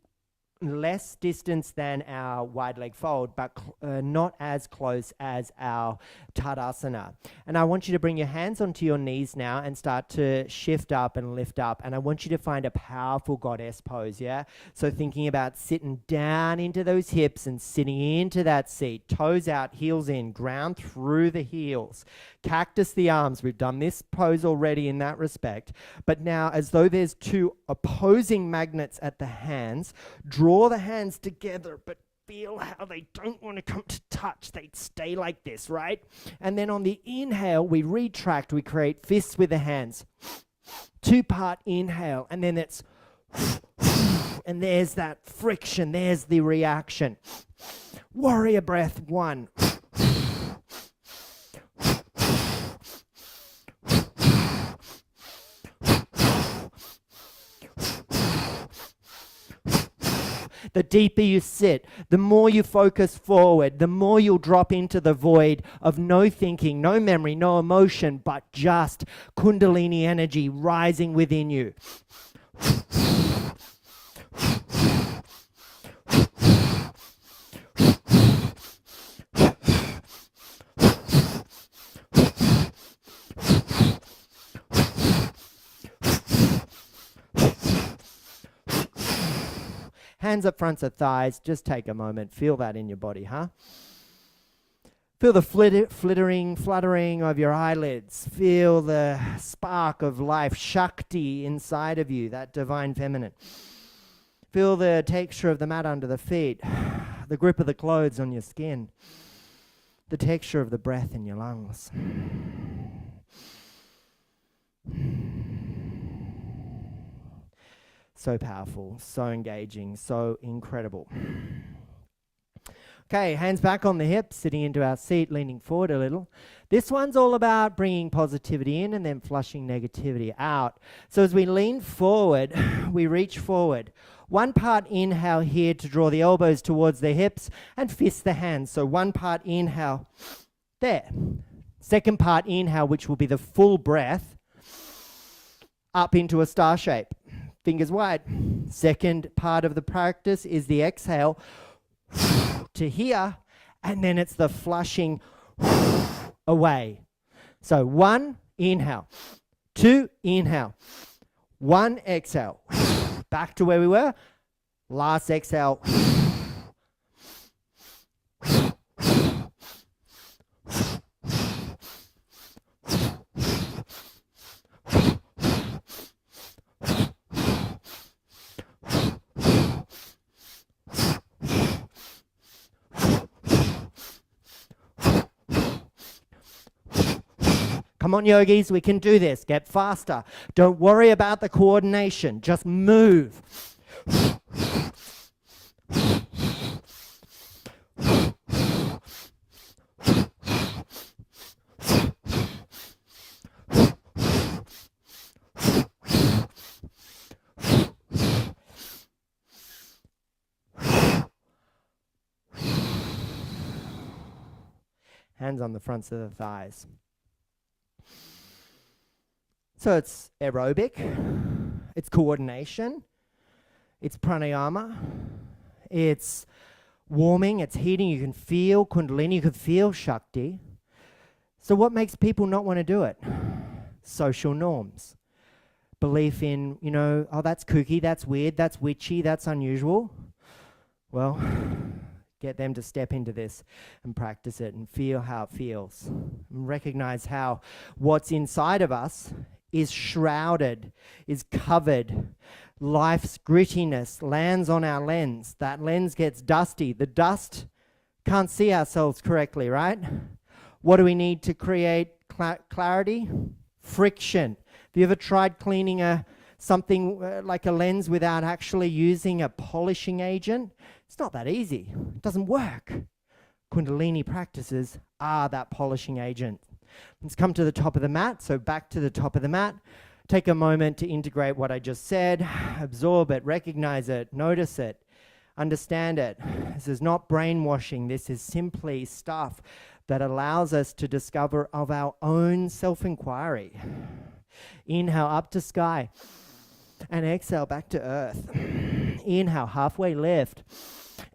less distance than our wide leg fold, but not as close as our Tadasana. And I want you to bring your hands onto your knees now and start to shift up and lift up. And I want you to find a powerful goddess pose, yeah? So thinking about sitting down into those hips and sitting into that seat, toes out, heels in, ground through the heels. Cactus the arms. We've done this pose already in that respect. But now, as though there's two opposing magnets at the hands, draw the hands together, but feel how they don't want to come to touch. They stay like this, right? And then on the inhale, we retract. We create fists with the hands. 2-part inhale, and then it's and there's that friction. There's the reaction. Warrior breath 1. The deeper you sit, the more you focus forward, the more you'll drop into the void of no thinking, no memory, no emotion, but just Kundalini energy rising within you. Hands up fronts of thighs, just take a moment, feel that in your body, huh? Feel the fluttering of your eyelids. Feel the spark of life, Shakti, inside of you, that divine feminine. Feel the texture of the mat under the feet, the grip of the clothes on your skin, the texture of the breath in your lungs. So powerful, so engaging, so incredible. Okay, hands back on the hips, sitting into our seat, leaning forward a little. This one's all about bringing positivity in and then flushing negativity out. So as we lean forward, we reach forward. 1-part inhale here to draw the elbows towards the hips and fist the hands. So 1-part inhale there. 2nd part inhale, which will be the full breath, up into a star shape. Fingers wide. 2nd part of the practice is the exhale to here, and then it's the flushing away. So 1, inhale. 2, inhale. 1, exhale. Back to where we were. Last exhale. Come on, yogis, we can do this. Get faster. Don't worry about the coordination. Just move. Hands on the fronts of the thighs. So it's aerobic, it's coordination, it's pranayama, it's warming, it's heating. You can feel Kundalini, you can feel Shakti. So what makes people not want to do it? Social norms. Belief in, oh, that's kooky, that's weird, that's witchy, that's unusual. Well, get them to step into this and practice it and feel how it feels. And recognize how what's inside of us is shrouded, is covered. Life's grittiness lands on our lens. That lens gets dusty. The dust can't see ourselves correctly, right? What do we need to create clarity? Friction. Have you ever tried cleaning something like a lens without actually using a polishing agent? It's not that easy. It doesn't work. Kundalini practices are that polishing agent. Let's come to the top of the mat. So back to the top of the mat. Take a moment to integrate what I just said. Absorb it, recognize it, notice it, understand it. This is not brainwashing. This is simply stuff that allows us to discover of our own self-inquiry. Inhale up to sky and exhale back to earth. Inhale, halfway lift.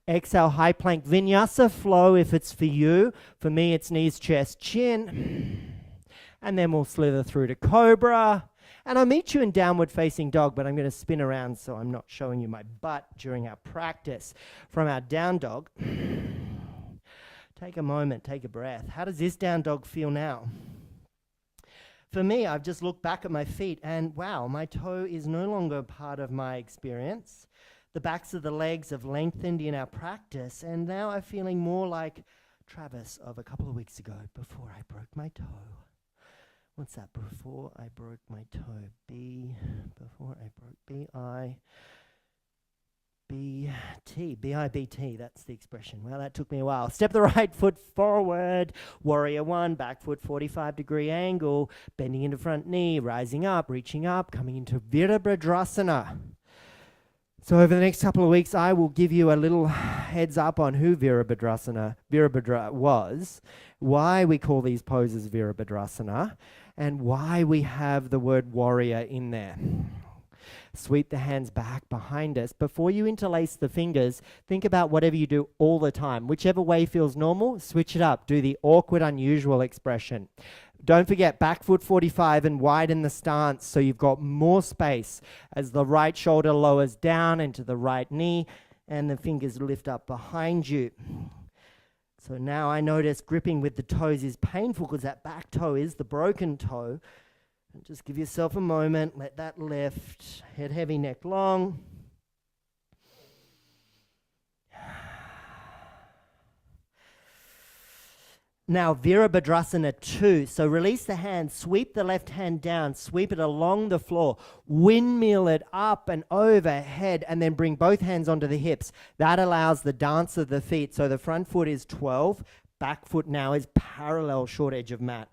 Exhale, high plank vinyasa flow if it's for you. For me, it's knees, chest, chin. And then we'll slither through to cobra. And I'll meet you in downward facing dog, but I'm going to spin around so I'm not showing you my butt during our practice. From our down dog, take a moment, take a breath. How does this down dog feel now? For me, I've just looked back at my feet and wow, my toe is no longer part of my experience. The backs of the legs have lengthened in our practice, and now I'm feeling more like Travis of a couple of weeks ago before I broke my toe. What's that? Before I broke my toe. Before I broke B-I-B-T. B-I-B-T, that's the expression. Well, that took me a while. Step the right foot forward. Warrior one, back foot 45-degree angle. Bending into front knee, rising up, reaching up, coming into Virabhadrasana. So over the next couple of weeks, I will give you a little heads up on who Virabhadra was, why we call these poses Virabhadrasana, and why we have the word warrior in there. Sweep the hands back behind us. Before you interlace the fingers, think about whatever you do all the time. Whichever way feels normal, switch it up. Do the awkward, unusual expression. Don't forget, back foot 45 and widen the stance so you've got more space as the right shoulder lowers down into the right knee and the fingers lift up behind you. So now I notice gripping with the toes is painful because that back toe is the broken toe. And just give yourself a moment, let that lift, head heavy, neck long. Now, Virabhadrasana 2. So release the hand, sweep the left hand down, sweep it along the floor, windmill it up and overhead, and then bring both hands onto the hips. That allows the dance of the feet. So the front foot is 12, back foot now is parallel short edge of mat.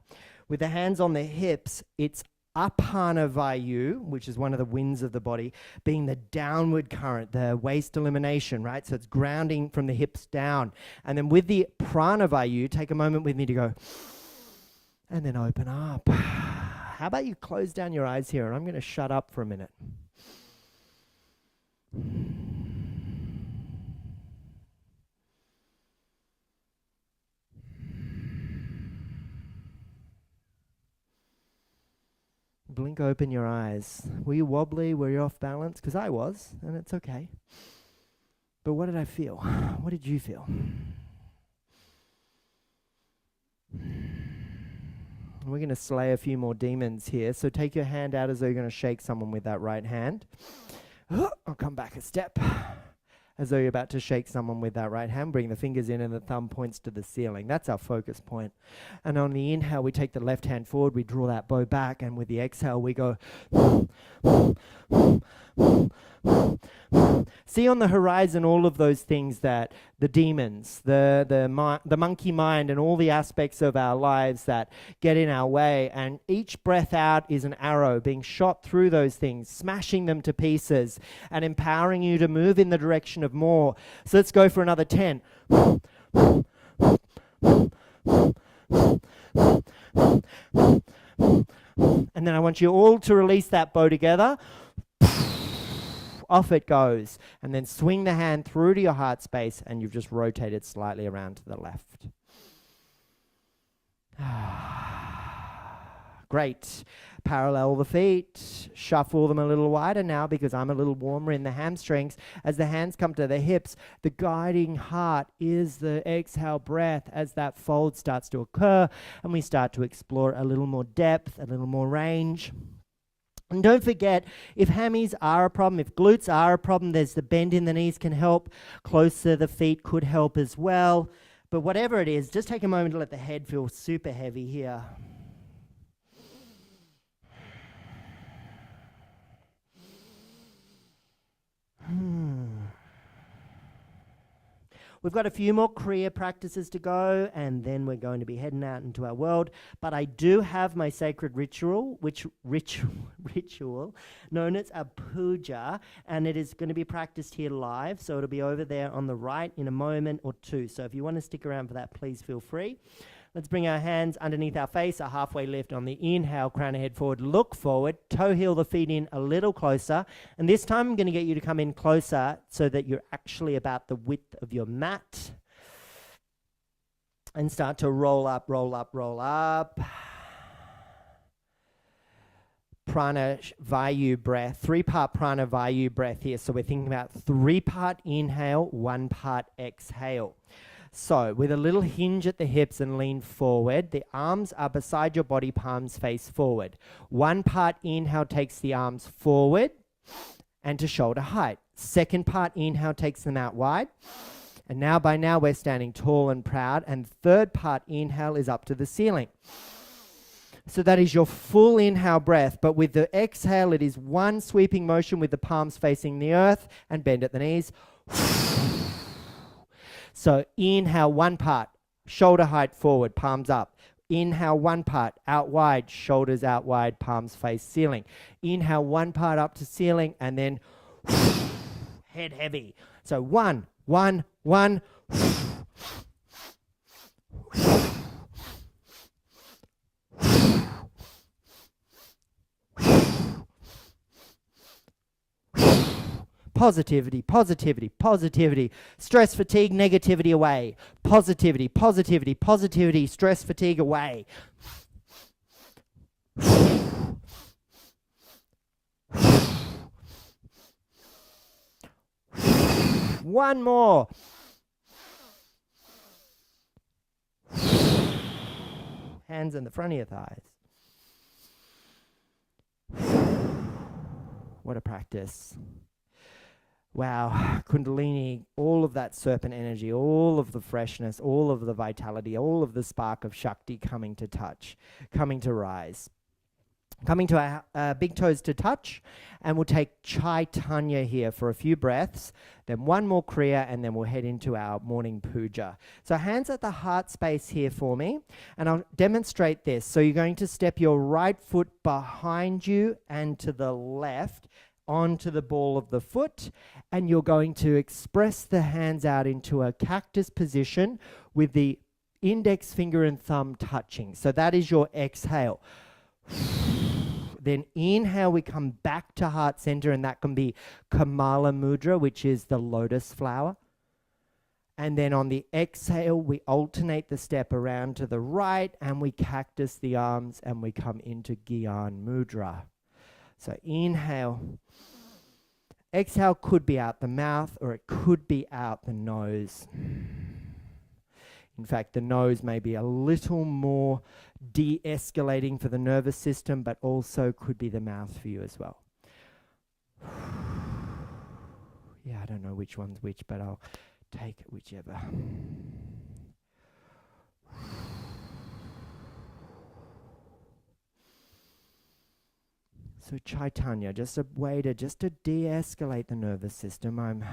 With the hands on the hips, it's Apana Vayu, which is one of the winds of the body, being the downward current, the waste elimination, right? So it's grounding from the hips down. And then with the Prana Vayu, take a moment with me to go, and then open up. How about you close down your eyes here, and I'm going to shut up for a minute. Blink open your eyes. Were you wobbly? Were you off balance? Because I was, and it's okay. But what did I feel? What did you feel? We're going to slay a few more demons here. So take your hand out as though you're going to shake someone with that right hand. I'll come back a step. As though you're about to shake someone with that right hand. Bring the fingers in and the thumb points to the ceiling. That's our focus point. And on the inhale, we take the left hand forward. We draw that bow back. And with the exhale, we go. See on the horizon all of those things that the demons, the monkey mind and all the aspects of our lives that get in our way. And each breath out is an arrow being shot through those things, smashing them to pieces and empowering you to move in the direction of more. So let's go for another 10. And then I want you all to release that bow together. Off it goes. And then swing the hand through to your heart space and you've just rotated slightly around to the left. Great. Parallel the feet. Shuffle them a little wider now because I'm a little warmer in the hamstrings. As the hands come to the hips, the guiding heart is the exhale breath as that fold starts to occur and we start to explore a little more depth, a little more range. And don't forget, if hammies are a problem, if glutes are a problem, there's the bend in the knees can help. Closer the feet could help as well. But whatever it is, just take a moment to let the head feel super heavy here. We've got a few more kriya practices to go, and then we're going to be heading out into our world. But I do have my sacred ritual, ritual known as a puja, and it is going to be practiced here live. So it'll be over there on the right in a moment or two. So if you want to stick around for that, please feel free. Let's bring our hands underneath our face, a halfway lift on the inhale, crown of head forward, look forward, toe heel the feet in a little closer. And this time I'm going to get you to come in closer so that you're actually about the width of your mat. And start to roll up, roll up, roll up. Prana Vayu breath, 3-part Prana Vayu breath here. So we're thinking about 3-part inhale, 1-part exhale. So with a little hinge at the hips and lean forward, the arms are beside your body, palms face forward. 1-part inhale takes the arms forward and to shoulder height. 2nd part inhale takes them out wide. And now by now we're standing tall and proud. And 3rd part inhale is up to the ceiling. So that is your full inhale breath, but with the exhale it is one sweeping motion with the palms facing the earth and bend at the knees. So inhale 1 part, shoulder height forward, palms up. Inhale 1 part, out wide, shoulders out wide, palms face ceiling. Inhale 1 part up to ceiling, and then head heavy. So 1, 1, 1. Positivity, positivity, positivity. Stress, fatigue, negativity away. Positivity, positivity, positivity. Stress, fatigue away. One more. Hands in the front of your thighs. What a practice. Wow, Kundalini, all of that serpent energy, all of the freshness, all of the vitality, all of the spark of Shakti coming to touch, coming to rise. Coming to our big toes to touch, and we'll take Chaitanya here for a few breaths, then 1 more kriya, and then we'll head into our morning puja. So hands at the heart space here for me, and I'll demonstrate this. So you're going to step your right foot behind you and to the left, onto the ball of the foot, and you're going to express the hands out into a cactus position with the index finger and thumb touching. So that is your exhale. Then inhale, we come back to heart center, and that can be Kamala Mudra, which is the lotus flower. And then on the exhale, we alternate the step around to the right, and we cactus the arms, and we come into Gyan Mudra. So inhale. Exhale could be out the mouth, or it could be out the nose. In fact, the nose may be a little more de-escalating for the nervous system, but also could be the mouth for you as well. Yeah, I don't know which one's which, but I'll take whichever. So Chaitanya, just a way to de-escalate the nervous system. I'm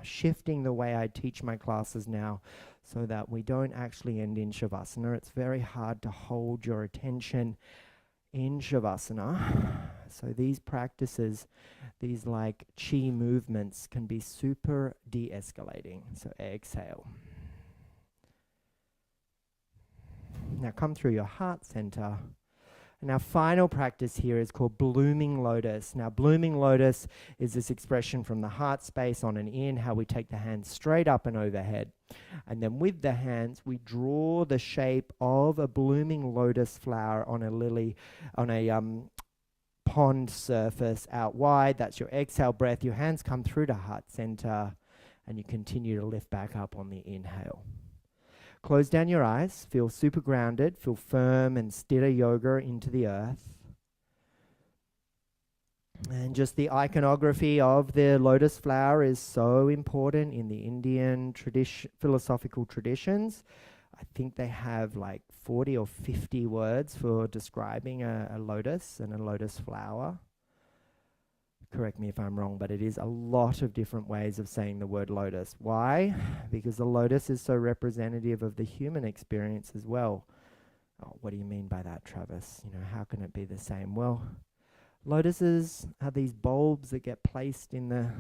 shifting the way I teach my classes now so that we don't actually end in Shavasana. It's very hard to hold your attention in Shavasana. So these practices, these like chi movements can be super de-escalating. So exhale. Now come through your heart center. And our final practice here is called blooming lotus. Now, blooming lotus is this expression from the heart space on an inhale. We take the hands straight up and overhead. And then with the hands, we draw the shape of a blooming lotus flower on a lily, on a pond surface out wide. That's your exhale breath. Your hands come through to heart center, and you continue to lift back up on the inhale. Close down your eyes, feel super grounded, feel firm and Stira Yoga into the earth. And just the iconography of the lotus flower is so important in the Indian philosophical traditions. I think they have like 40 or 50 words for describing a lotus and a lotus flower. Correct me if I'm wrong, but it is a lot of different ways of saying the word lotus. Why? Because the lotus is so representative of the human experience as well. Oh, what do you mean by that, Travis? You know, how can it be the same? Well, lotuses are these bulbs that get placed in the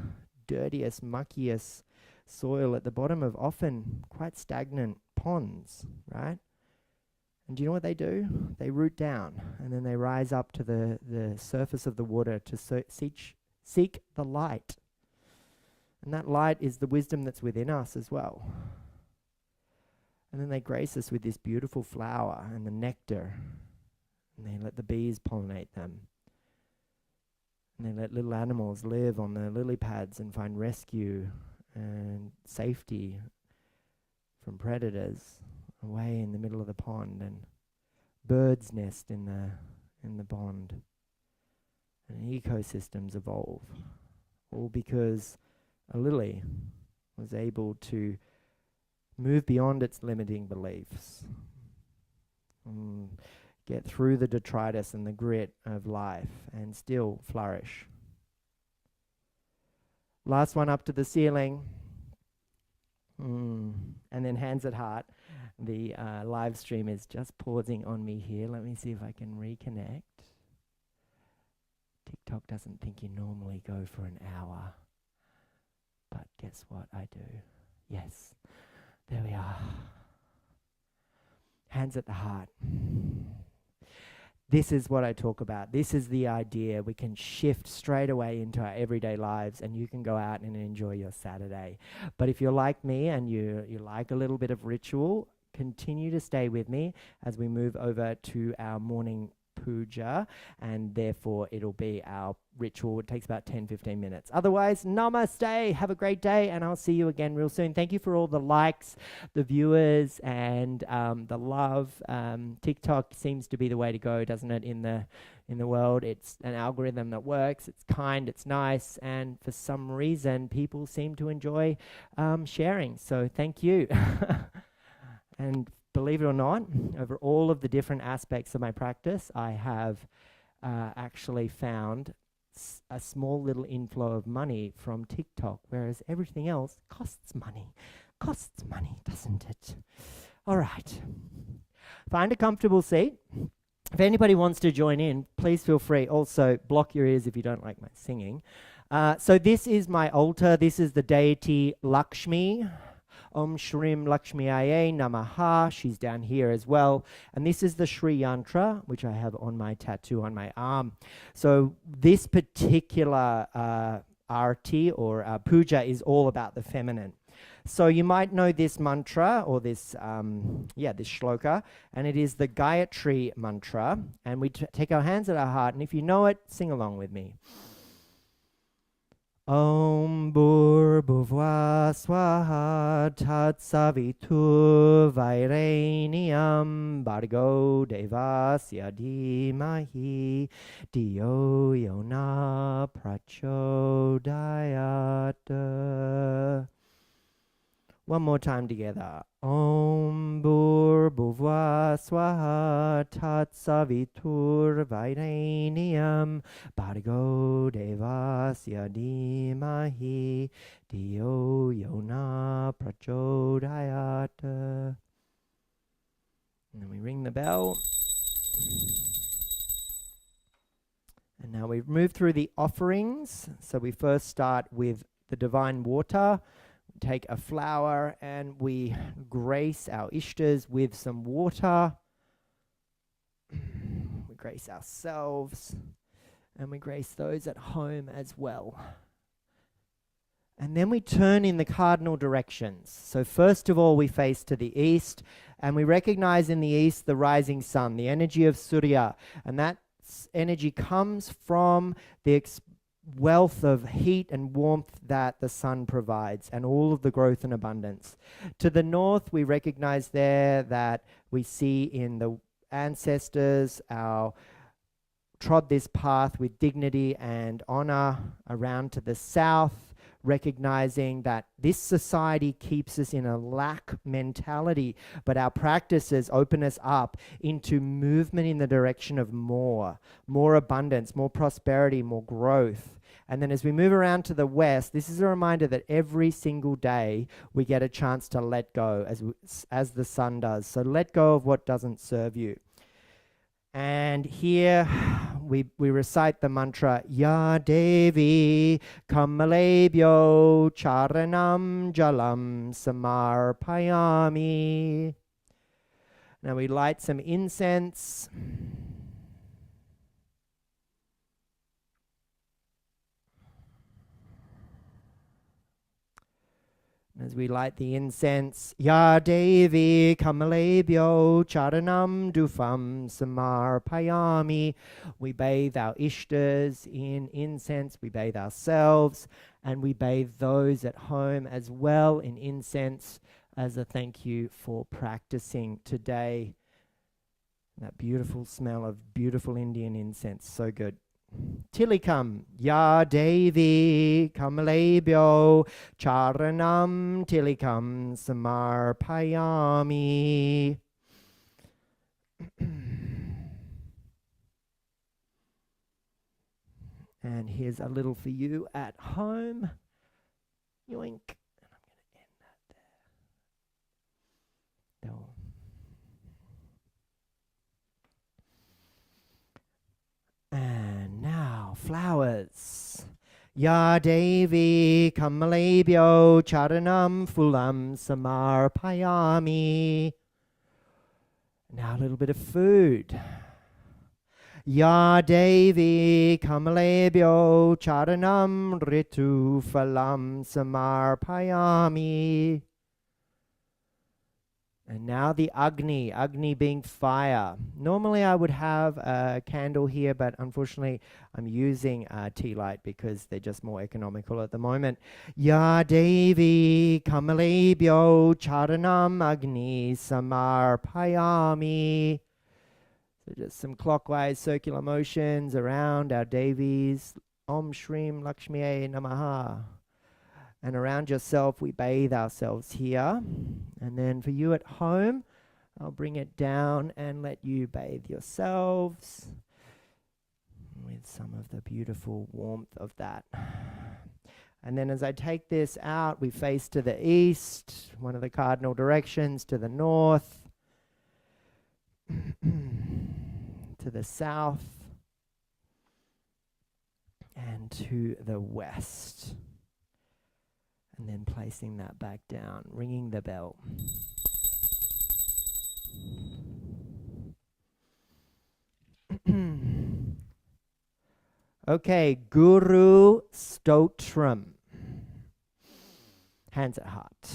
dirtiest, muckiest soil at the bottom of often quite stagnant ponds, right? And do you know what they do? They root down and then they rise up to the surface of the water to seek the light. And that light is the wisdom that's within us as well. And then they grace us with this beautiful flower and the nectar. And they let the bees pollinate them. And they let little animals live on the lily pads and find rescue and safety from predators away in the middle of the pond, and birds nest in the pond, and ecosystems evolve, all because a lily was able to move beyond its limiting beliefs, get through the detritus and the grit of life and still flourish. Last one up to the ceiling. And then hands at heart. The live stream is just pausing on me here. Let me see if I can reconnect. TikTok doesn't think you normally go for an hour. But guess what? I do. Yes. There we are. Hands at the heart. This is what I talk about. This is the idea. We can shift straight away into our everyday lives, and you can go out and enjoy your Saturday. But if you're like me and you like a little bit of ritual, continue to stay with me as we move over to our morning puja, and therefore it'll be our ritual. It takes about 10-15 minutes. Otherwise, namaste, have a great day, and I'll see you again real soon. Thank you for all the likes, the viewers, and the love. TikTok seems to be the way to go, doesn't it, in the world? It's an algorithm that works, it's kind, it's nice, and for some reason people seem to enjoy sharing, so thank you. And believe it or not, over all of the different aspects of my practice, I have actually found a small little inflow of money from TikTok, whereas everything else costs money. Costs money, doesn't it? All right. Find a comfortable seat. If anybody wants to join in, please feel free. Also, block your ears if you don't like my singing. So this is my altar. This is the deity Lakshmi. Om Shrim Lakshmi Aye Namaha. She's down here as well. And this is the Shri Yantra, which I have on my tattoo on my arm. So this particular arti or puja is all about the feminine. So you might know this mantra or this shloka, and it is the Gayatri mantra. And we take our hands at our heart, and if you know it, sing along with me. Om Bhurбhuvah Swaha Tat Savitur Vaireniam Bhargo Devasya Dhimahi Dio Yona Prachodayat. One more time together. Om Bhurбhuvah Swaha Tat Savitur Vaireniam Bhargo Devasya Dhimahi Dio Yona Prachodayat. And then we ring the bell. And now we've moved through the offerings. So we first start with the divine water. Take a flower and we grace our ishtas with some water. We grace ourselves and we grace those at home as well. And then we turn in the cardinal directions. So first of all, we face to the east, and we recognize in the east the rising sun, the energy of Surya, and that energy comes from the wealth of heat and warmth that the sun provides and all of the growth and abundance. To the north, we recognize there that we see in the ancestors trod this path with dignity and honor. Around to the south, recognizing that this society keeps us in a lack mentality, but our practices open us up into movement in the direction of more abundance, more prosperity, more growth. And then as we move around to the west, this is a reminder that every single day we get a chance to let go as the sun does. So let go of what doesn't serve you. And here we recite the mantra, Ya Devi Kamalebhyo Charanam Jalam Samarpayami. Now we light some incense. As we light the incense, Ya Devi Kamalebhyo Charanam Dufam Samarpayami. We bathe our ishtas in incense, we bathe ourselves, and we bathe those at home as well in incense as a thank you for practicing today. That beautiful smell of beautiful Indian incense, so good. Tilikam, Ya Devi Kamalebhyo Charanam Tilikam Samarpayami. And here's a little for you at home. Yoink. And I'm going to end that there. No. And now, flowers. Ya Devi Kamalebhyo Charanam Fulam Samarpayami. Now a little bit of food. Ya Devi Kamalebhyo Charanam Ritu Phalam Samarpayami. And now the Agni being fire. Normally I would have a candle here, but unfortunately I'm using tea light because they're just more economical at the moment. Ya Devi Kamalebhyo Charanam Agni Samarpayami. So just some clockwise circular motions around our Devis. Om Shrim Lakshmiye Namaha. And around yourself, we bathe ourselves here. And then for you at home, I'll bring it down and let you bathe yourselves with some of the beautiful warmth of that. And then as I take this out, we face to the east, one of the cardinal directions, to the north, to the south, and to the west. And then placing that back down, ringing the bell. Okay, Guru Stotram. Hands at heart.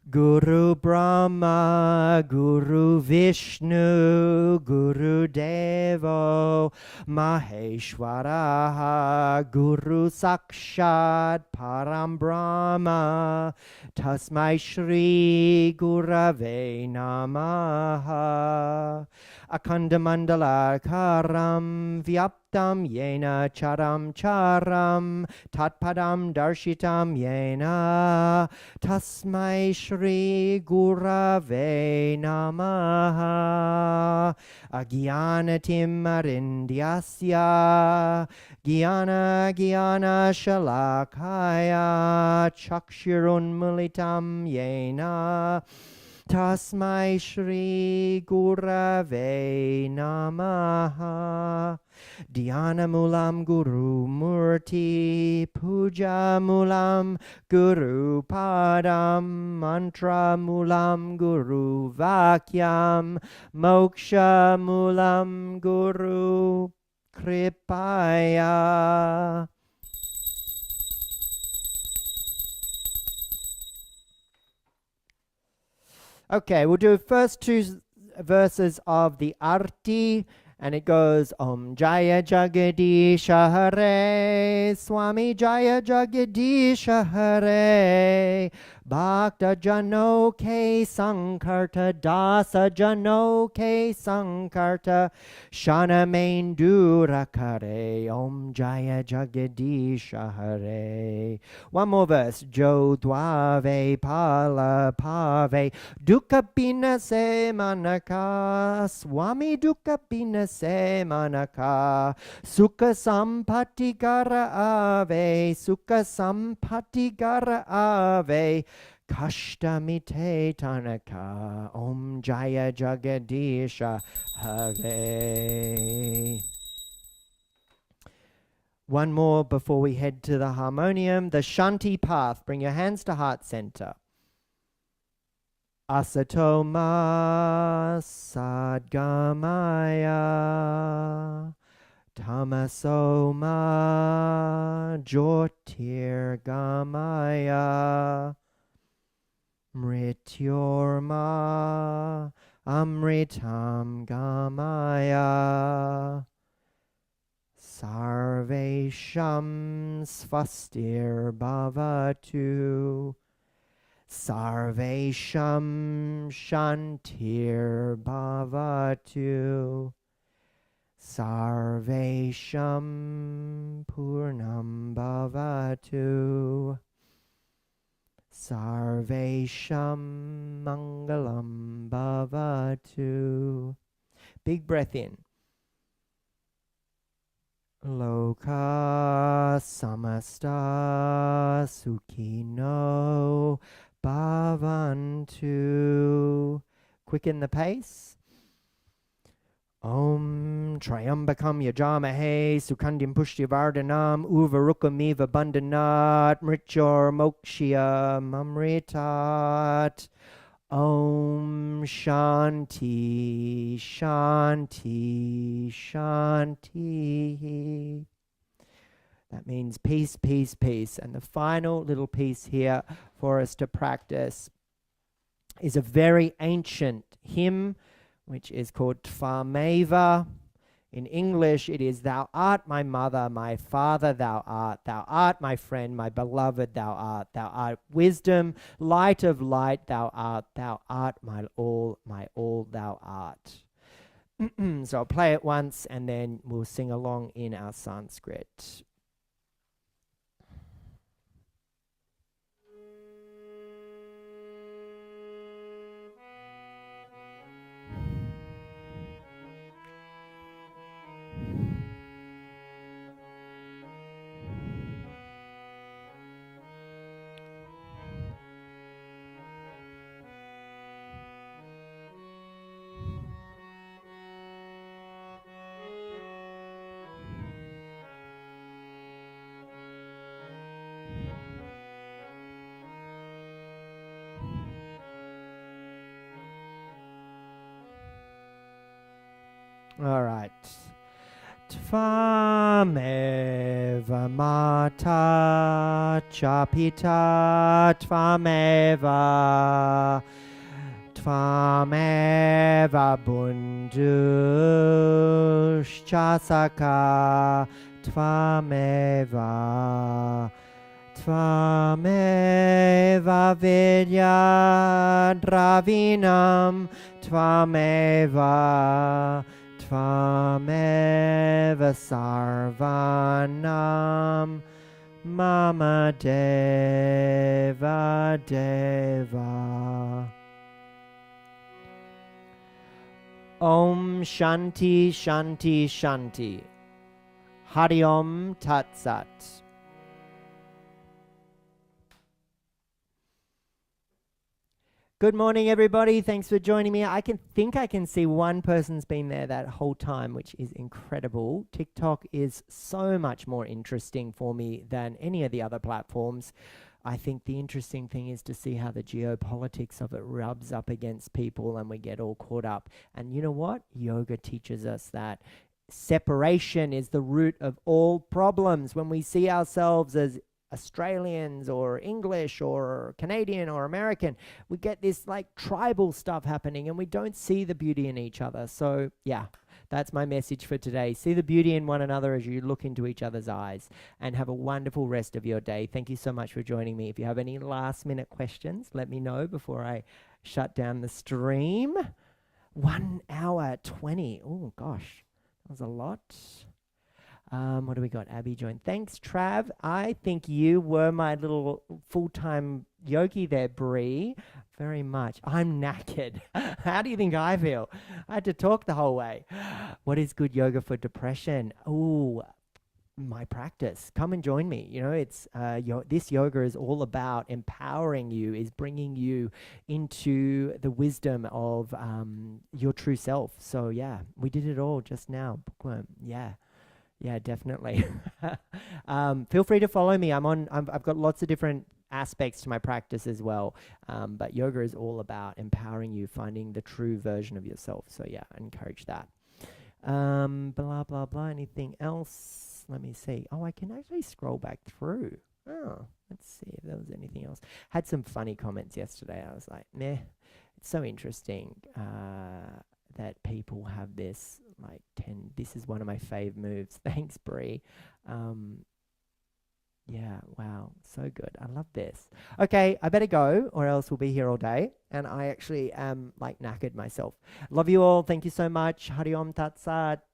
Guru Brahma, Guru Vishnu, Guru Devo, Maheshwaraha, Guru Sakshat, Param Brahma, Tasmai Shri Gurave Namaha. Akandamandala karam vyaptam yena charam charam tatpadam darshitam yena tasmai shri gurave namaha. Agyanatim arindyasya gyana shalakaya chakshirun mulitam yena Tasmai Shri Gurave Namaha. Dhyana Mulam Guru Murti, Puja Mulam Guru Padam, Mantra Mulam Guru Vakyam, Moksha Mulam Guru Kripaya. Okay, we'll do first two verses of the Arti, and it goes Om Jaya Jagadisha Hare, Swami Jaya Jagadisha Hare, Bhakta Jano Ke Sankarta Dasa Jano Ke Sankarta Shana Mendura Kare Om Jaya Jagadisha Hare. One more verse. Jo Dwave Pala Pave Dukkha Binase Manaka Swami Dukkha Binase Manaka Sukha Sampati Gara Ave Sukha Sampati Gara Ave Kashtamite Tanaka Om Jaya Jagadisha Hare. One more before we head to the harmonium. The Shanti path. Bring your hands to heart center. Asatoma Sadgamaya Tamasoma Jyotirgamaya Mrityorma Amritam Gamaya Sarvesham Svastir Bhavatu Sarvesham Shantir Bhavatu Sarvesham Purnam Bhavatu Sarvesham Mangalam Bhavatu. Big breath in. Loka samasta sukhino bhavantu. Quicken the pace. Om Triambakam Yajamahe Sukhandim Pushtivardhanam Uvarukamiva Bandhanat Mrityor Mokshya Mamritat. Om Shanti Shanti Shanti. That means peace, peace, peace. And the final little piece here for us to practice is a very ancient hymn which is called Tvameva. In English, it is, Thou art my mother, my father, thou art my friend, my beloved, thou art wisdom, light of light, thou art my all, thou art. So I'll play it once and then we'll sing along in our Sanskrit. All right. Tvameva mata chapita tvameva tvameva bundushchasaka tvameva tvameva vidya dravinam tvameva Tvameva sarvanam mama deva deva. Om Shanti Shanti Shanti. Hari Om Tat Sat. Good morning, everybody. Thanks for joining me. I think I can see one person's been there that whole time, which is incredible. TikTok is so much more interesting for me than any of the other platforms. I think the interesting thing is to see how the geopolitics of it rubs up against people and we get all caught up. And you know what? Yoga teaches us that separation is the root of all problems. When we see ourselves as Australians or English or Canadian or American, we get this like tribal stuff happening and we don't see the beauty in each other. So yeah, That's my message for today. See the beauty in one another as you look into each other's eyes, and have a wonderful rest of your day. Thank you so much for joining me. If you have any last minute questions, let me know before I shut down the stream. 1 hour 20. Oh gosh, that was a lot. What do we got? Abby joined. Thanks, Trav. I think you were my little full-time yogi there, Bree. Very much. I'm knackered. How do you think I feel? I had to talk the whole way. What is good yoga for depression? Oh, my practice. Come and join me. You know, it's this yoga is all about empowering you, is bringing you into the wisdom of your true self. So yeah, we did it all just now. Bookworm. Yeah, definitely. Feel free to follow me. I've got lots of different aspects to my practice as well. But yoga is all about empowering you, finding the true version of yourself. So yeah, I encourage that. Blah, blah, blah. Anything else? Let me see. Oh, I can actually scroll back through. Oh, let's see if there was anything else. Had some funny comments yesterday. I was like, meh. It's so interesting that people have this, like, 10. This is one of my fave moves. Thanks, Bree. Yeah, wow, so good. I love this. Okay, I better go or else we'll be here all day. And I actually am like knackered myself. Love you all. Thank you so much. Hari Om Tat Sat.